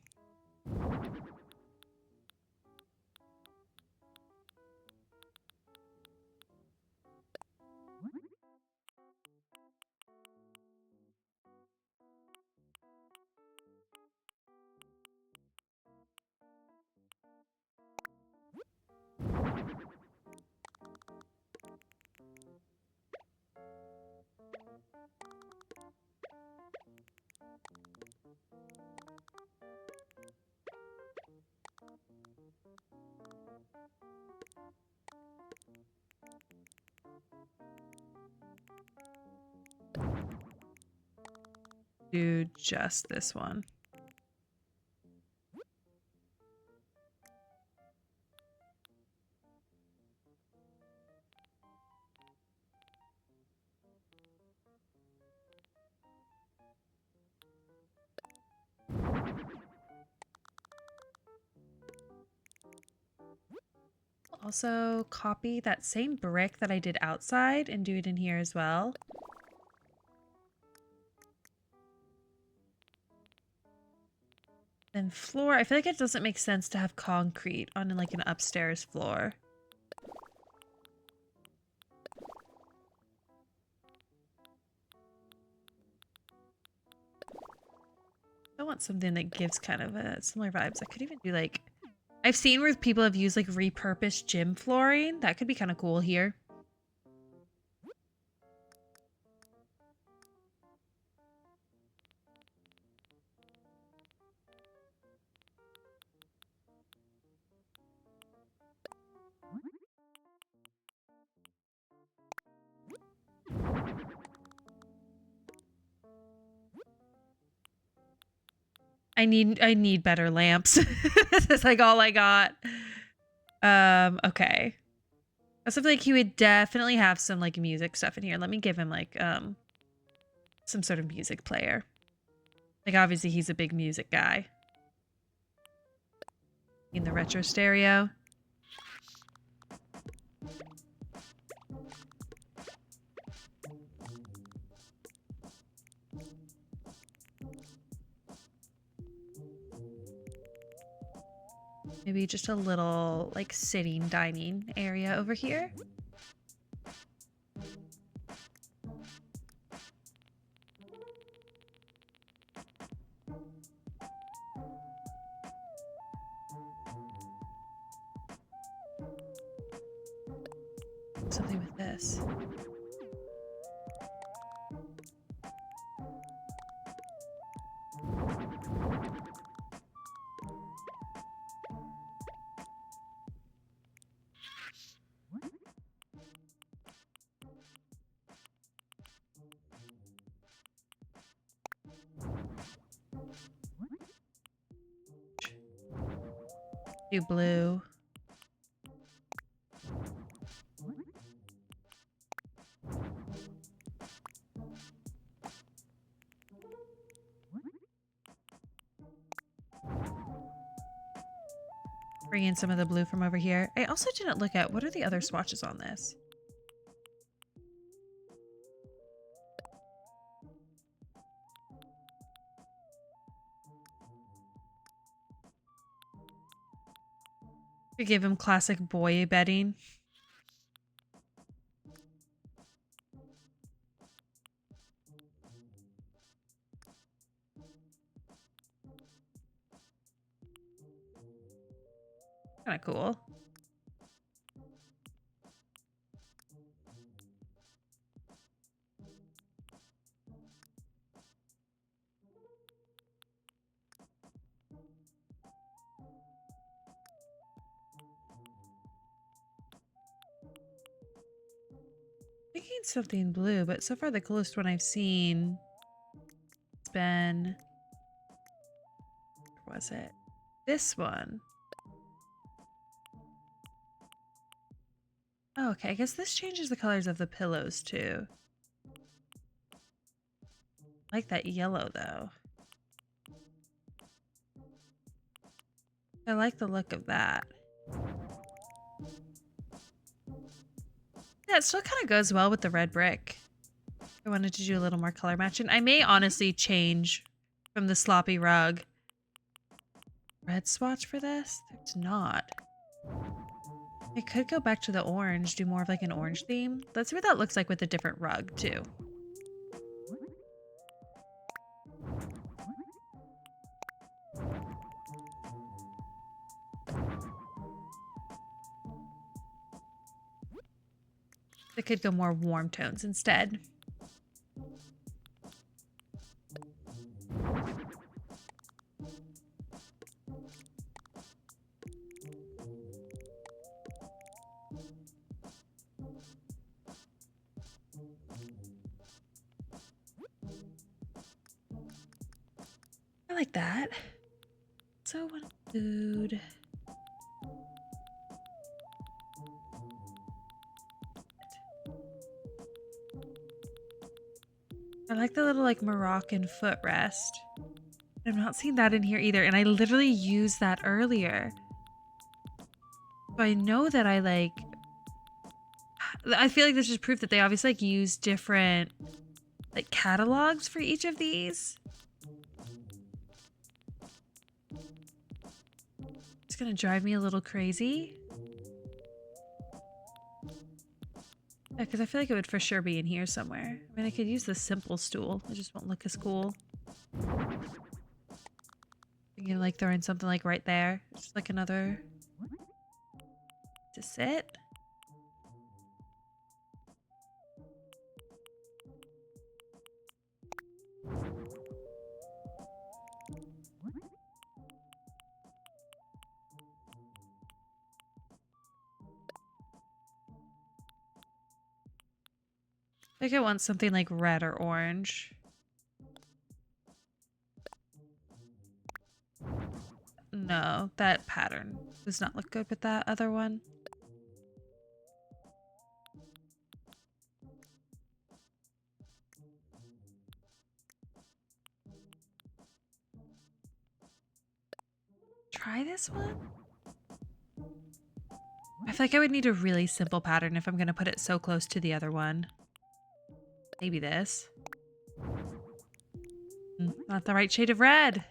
Do just this one. Also copy that same brick that I did outside and do it in here as well. Then floor, I feel like it doesn't make sense to have concrete on like an upstairs floor. I want something that gives kind of a similar vibes. I could even do like, I've seen where people have used like repurposed gym flooring. That could be kind of cool here. I need better lamps. This is like all I got. Okay. I feel like he would definitely have some like music stuff in here. Let me give him like some sort of music player. Like obviously he's a big music guy. In the retro stereo. Maybe just a little like sitting dining area over here. Something with this. Do blue. Bring in some of the blue from over here. I also didn't look at what are the other swatches on this. We give him classic boy bedding. Kind of cool. Thinking something blue, but so far the coolest one I've seen has been, where was it? This one. Oh, okay, I guess this changes the colors of the pillows too. I like that yellow though. I like the look of that. Yeah, it still kind of goes well with the red brick. I wanted to do a little more color matching. I may honestly change from the sloppy rug. Red swatch for this? There's not. I could go back to the orange, do more of like an orange theme. Let's see what that looks like with a different rug too. I could go more warm tones instead. I like that. So what food? I like the little like Moroccan footrest. I've not seen that in here either, and I literally used that earlier. So I know that I feel like this is proof that they obviously like use different like catalogs for each of these. It's gonna drive me a little crazy. Yeah, because I feel like it would for sure be in here somewhere. I mean, I could use the simple stool. It just won't look as cool. You know, like throwing something like right there. Just like another to sit. I think I want something like red or orange. No, that pattern does not look good with that other one. Try this one? I feel like I would need a really simple pattern if I'm going to put it so close to the other one. Maybe this. Not the right shade of red.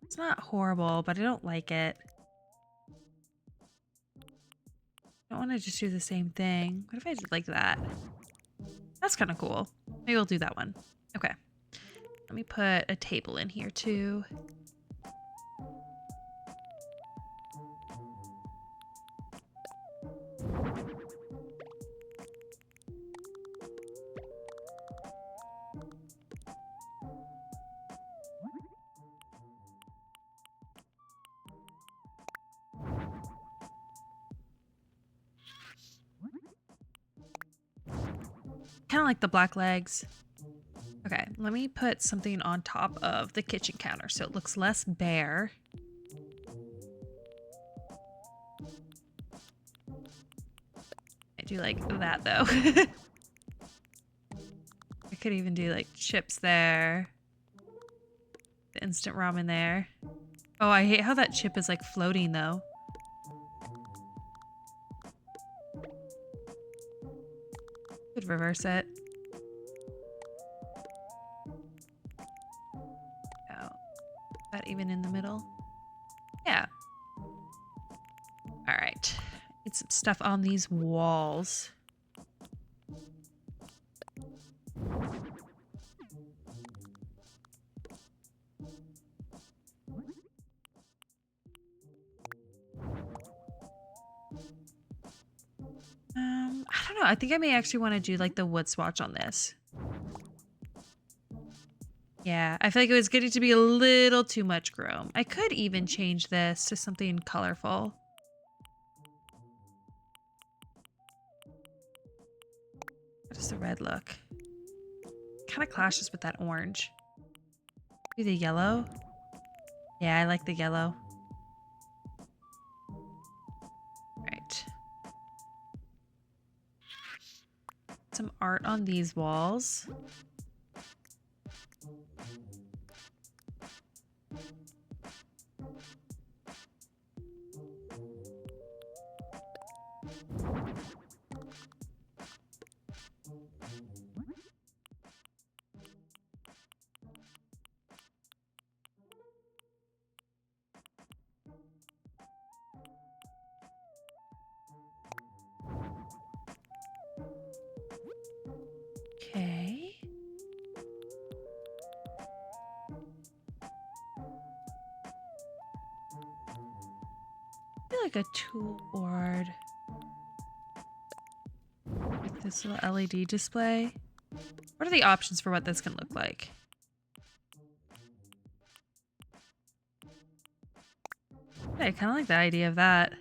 It's not horrible, but I don't like it. I don't want to just do the same thing. What if I did like that? That's kind of cool. Maybe we'll do that one. Okay. Let me put a table in here too. Kind of like the black legs. Okay, let me put something on top of the kitchen counter so it looks less bare. I do like that though. I could even do like chips there. The instant ramen there. Oh, I hate how that chip is like floating though. Could reverse it. Oh, that even in the middle? Yeah. All right. Get some stuff on these walls. I don't know. I think I may actually want to do like the wood swatch on this. Yeah, I feel like it was getting to be a little too much chrome. I could even change this to something colorful. How does the red look? Kind of clashes with that orange. Do the yellow? Yeah, I like the yellow. Right. Some art on these walls. Okay. I feel like a tool board with this little LED display. What are the options for what this can look like? Yeah, I kind of like the idea of that.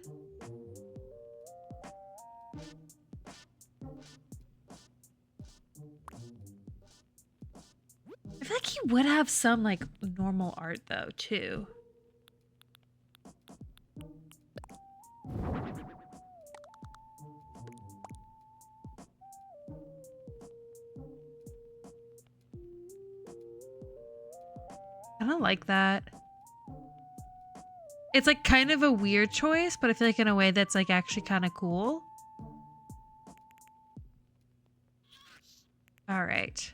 I feel like he would have some like normal art though too. I don't like that. It's like kind of a weird choice, but I feel like in a way that's like actually kind of cool. All right.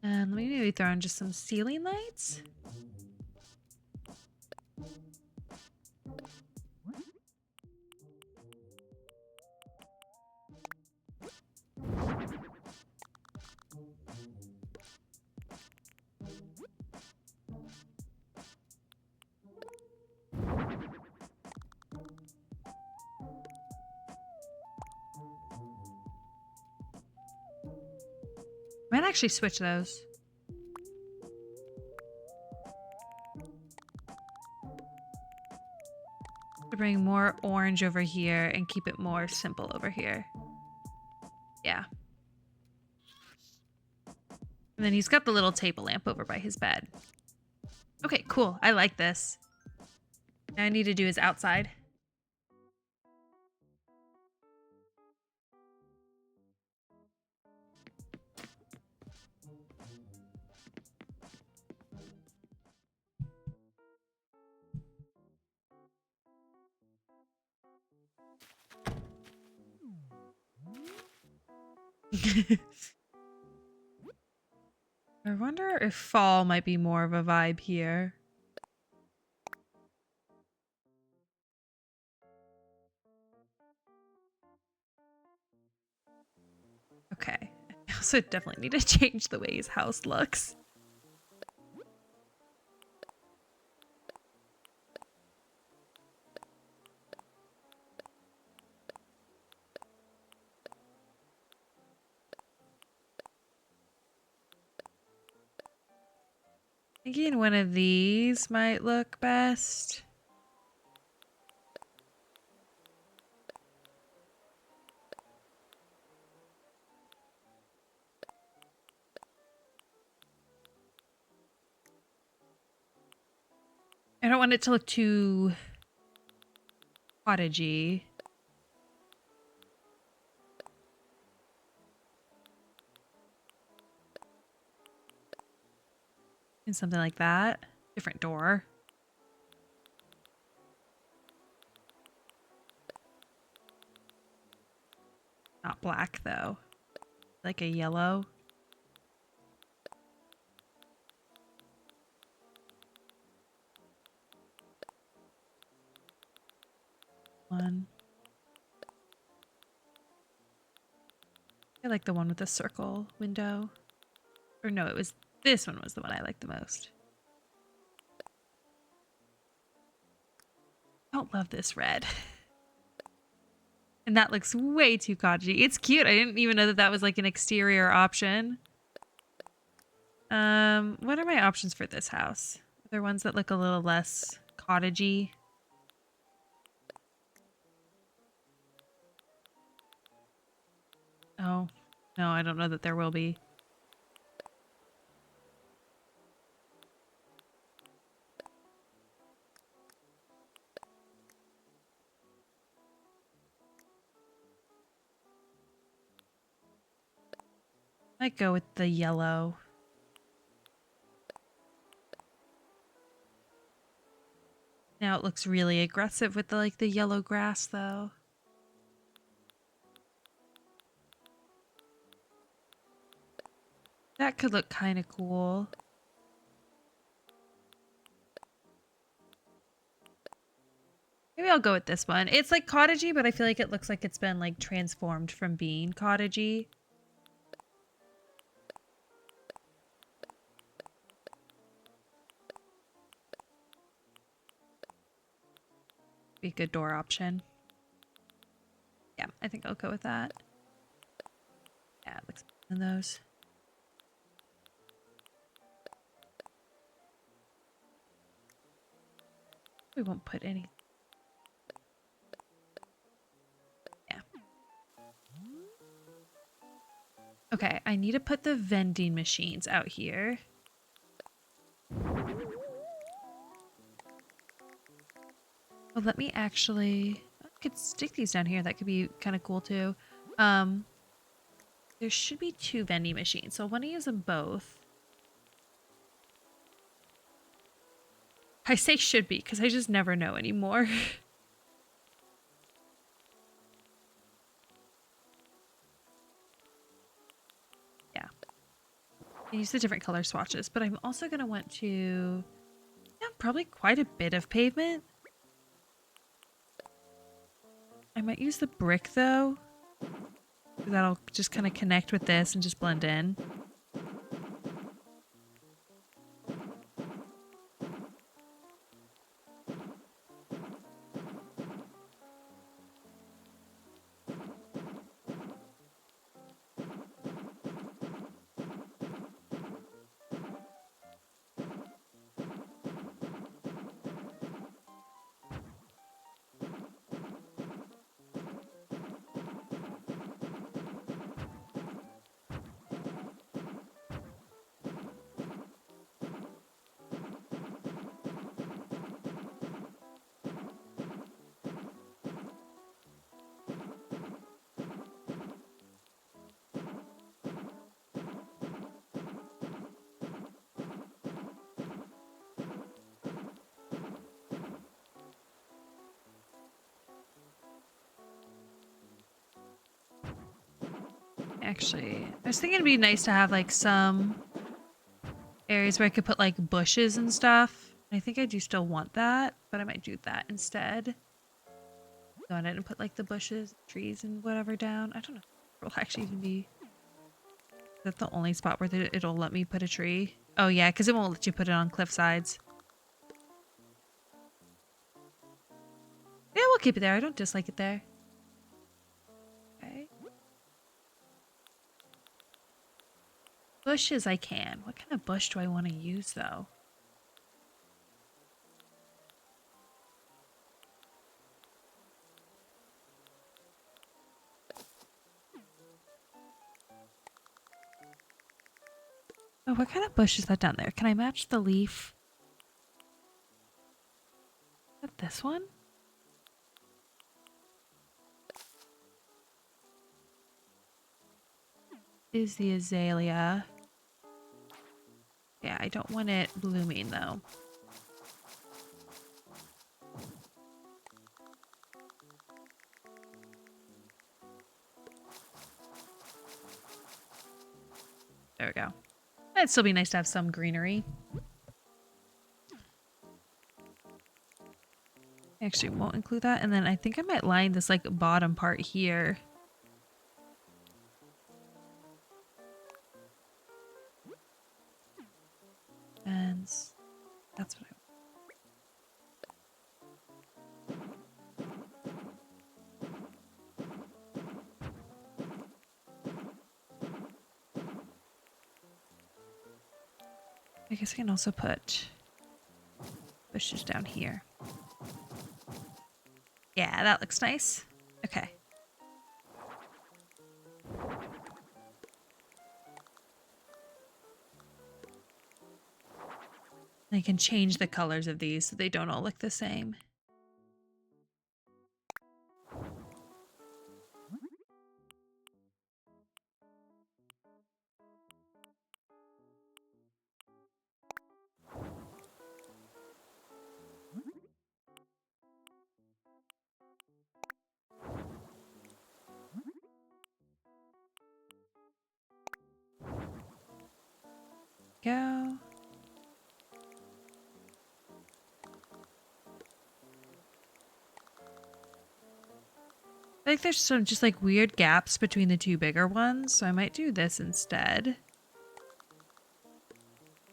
And let me maybe throw in just some ceiling lights. Might actually switch those. To bring more orange over here and keep it more simple over here. Yeah. And then he's got the little table lamp over by his bed. Okay, cool. I like this. Now I need to do his outside. I wonder if fall might be more of a vibe here. Okay. I also definitely need to change the way his house looks. Thinking one of these might look best. I don't want it to look too cottagey. And something like that. Different door. Not black though. Like a yellow. One. I like the one with the circle window. Or no, it was this one was the one I liked the most. I don't love this red. And that looks way too cottagey. It's cute. I didn't even know that that was like an exterior option. What are my options for this house? Are there ones that look a little less cottagey? Oh, no, I don't know that there will be. Might go with the yellow. Now it looks really aggressive with the like the yellow grass though. That could look kind of cool. Maybe I'll go with this one. It's like cottagey, but I feel like it looks like it's been like transformed from being cottagey. Be a good door option. Yeah, I think I'll go with that. Yeah, it looks better than those. We won't put any. Yeah. Okay, I need to put the vending machines out here. Well, let me actually... I could stick these down here. That could be kind of cool too. There should be 2 vending machines, so I want to use them both. I say should be, because I just never know anymore. Yeah. I use the different color swatches, but I'm also going to want to... Yeah, probably quite a bit of pavement. I might use the brick, though. That'll just kind of connect with this and just blend in. Actually, I was thinking it'd be nice to have like some areas where I could put like bushes and stuff. I think I do still want that, but I might do that instead. Go on it and put like the bushes, trees, and whatever down. I don't know if it'll actually even be... Is that the only spot where it'll let me put a tree? Oh yeah, because it won't let you put it on cliff sides. Yeah, we'll keep it there. I don't dislike it there. Okay. Bushes I can. What kind of bush do I want to use though? Oh, what kind of bush is that down there? Can I match the leaf? this one? Is the azalea. Yeah, I don't want it blooming though. There we go. It'd still be nice to have some greenery. Actually, won't include that. And then I think I might line this like bottom part here. And that's what I guess I can also put bushes down here. Yeah, that looks nice. Okay. I can change the colors of these so they don't all look the same. Go. I think there's some just like weird gaps between the two bigger ones, so I might do this instead.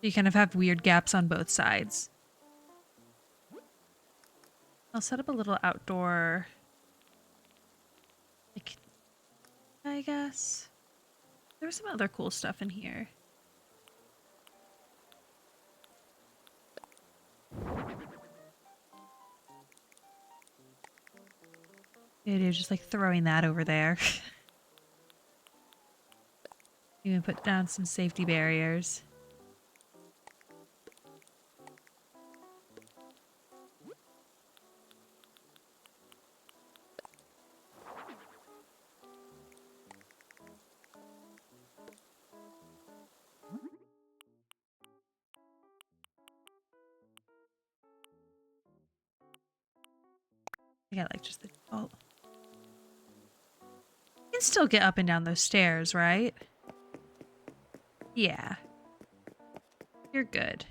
You kind of have weird gaps on both sides. I'll set up a little outdoor, like, I guess. There was some other cool stuff in here. Maybe just like throwing that over there. Even put down some safety barriers. I got like just the default. You can still get up and down those stairs, right? Yeah. You're good.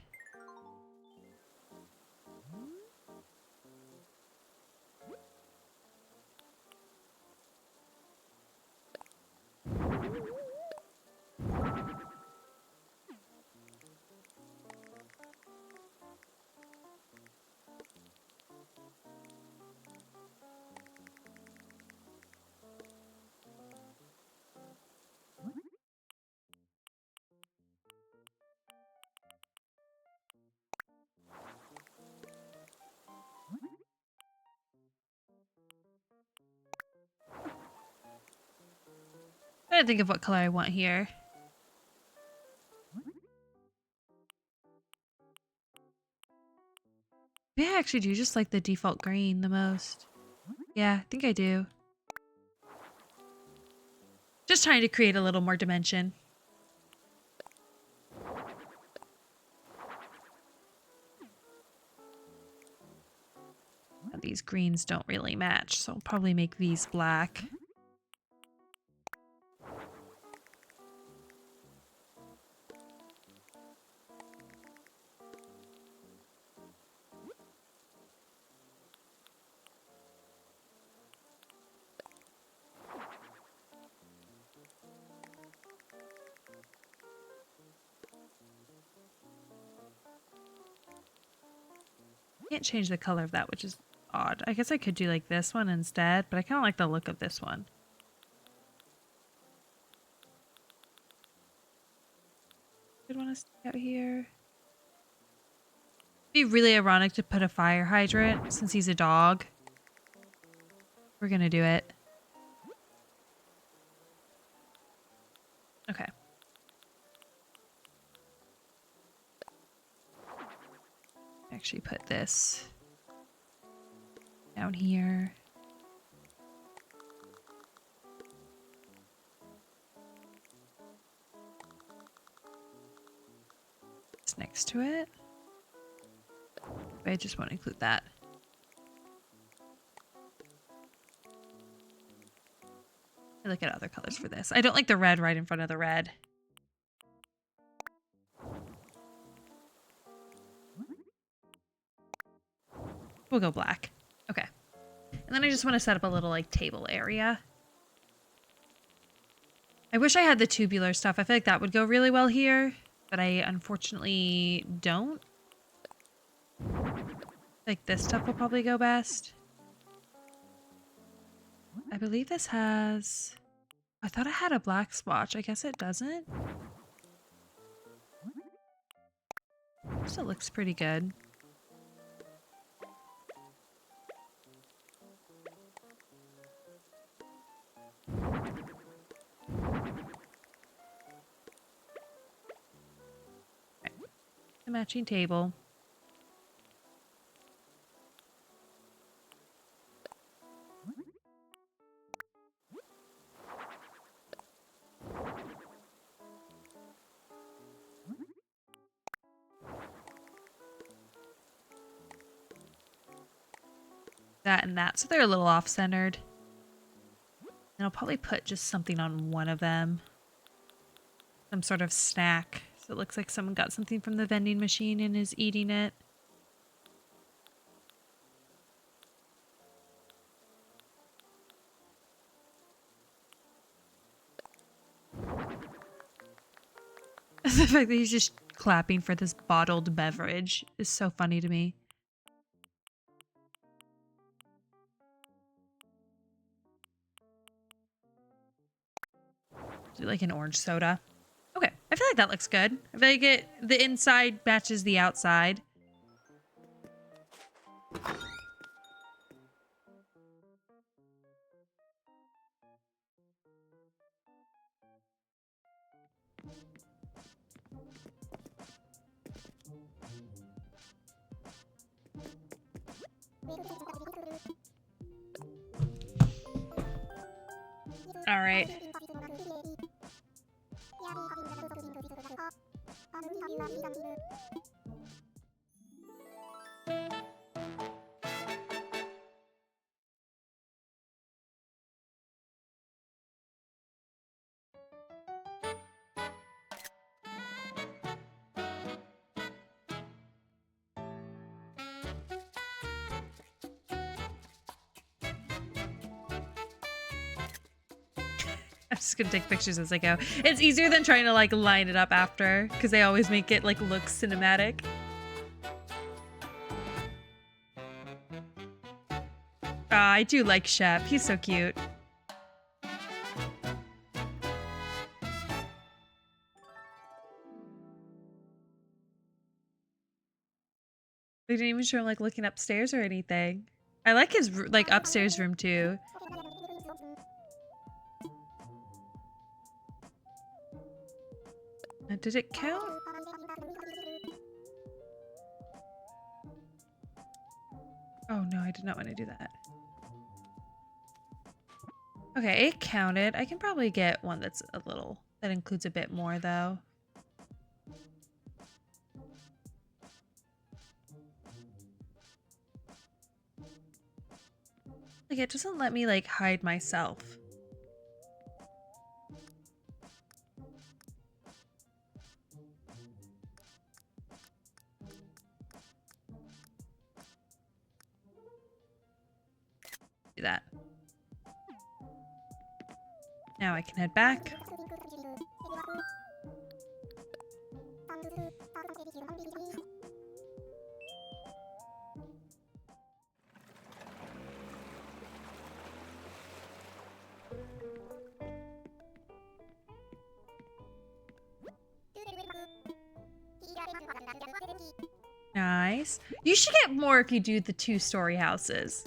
I'm trying to think of what color I want here. Maybe I actually do just like the default green the most. Yeah, I think I do. Just trying to create a little more dimension. These greens don't really match, so I'll probably make these black. Can't change the color of that, which is odd. I guess I could do like this one instead, but I kind of like the look of this one. Good one to stick out here. It'd be really ironic to put a fire hydrant since he's a dog. We're gonna do it. Okay. Actually put this down here. It's next to it. I just won't include that. I look at other colors for this. I don't like the red right in front of the red. We'll go black. Okay. And then I just want to set up a little like table area. I wish I had the tubular stuff. I feel like that would go really well here, but I unfortunately don't. Like this stuff will probably go best. I believe this has... I thought it had a black splotch. I guess it doesn't. Still looks pretty good. Okay. The matching table. That and that, so they're a little off-centered. And I'll probably put just something on one of them. Some sort of snack. So it looks like someone got something from the vending machine and is eating it. The fact that he's just clapping for this bottled beverage is so funny to me. Do like an orange soda. Okay, I feel like that looks good. I feel like the inside matches the outside. All right. I'm just gonna take pictures as I go. It's easier than trying to like line it up after, because they always make it like look cinematic. I do like Shep. He's so cute. They didn't even show him like looking upstairs or anything. I like his like upstairs room too. Did it count? Oh no, I did not want to do that. Okay, it counted. I can probably get one that's a little, that includes a bit more though. Like it doesn't let me like hide myself. Do that. Now I can head back. Nice. You should get more if you do the 2-story houses.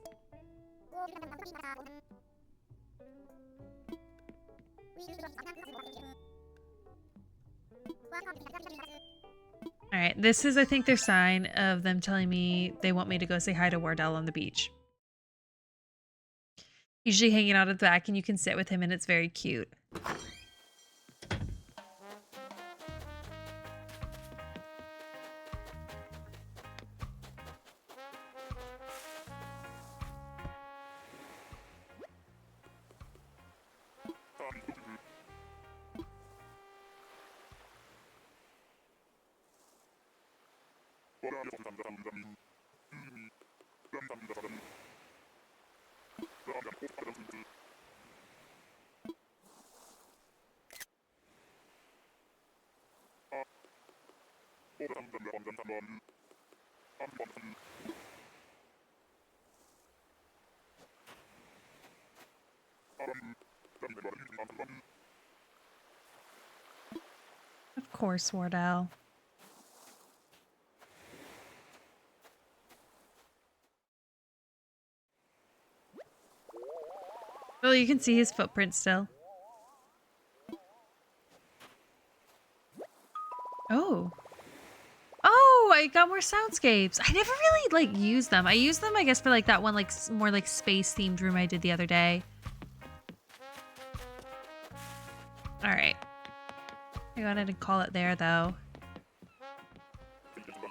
All right, this is, I think, their sign of them telling me they want me to go say hi to Wardell on the beach. Usually hanging out at the back, and you can sit with him, and it's very cute. Of course, Wardell. Well, you can see his footprint still. Oh. Oh, I got more soundscapes. I never really like use them. I use them, I guess, for like that one, like more like space themed room I did the other day. All right. I go ahead and call it there, though.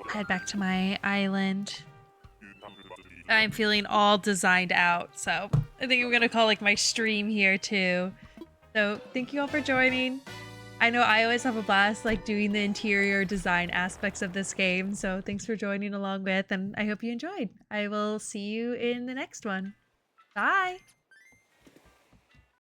Head back to my island. I'm feeling all designed out, so I think I'm gonna call like my stream here too. So thank you all for joining. I know I always have a blast like doing the interior design aspects of this game, so thanks for joining along with, and I hope you enjoyed. I will see you in the next one. Bye!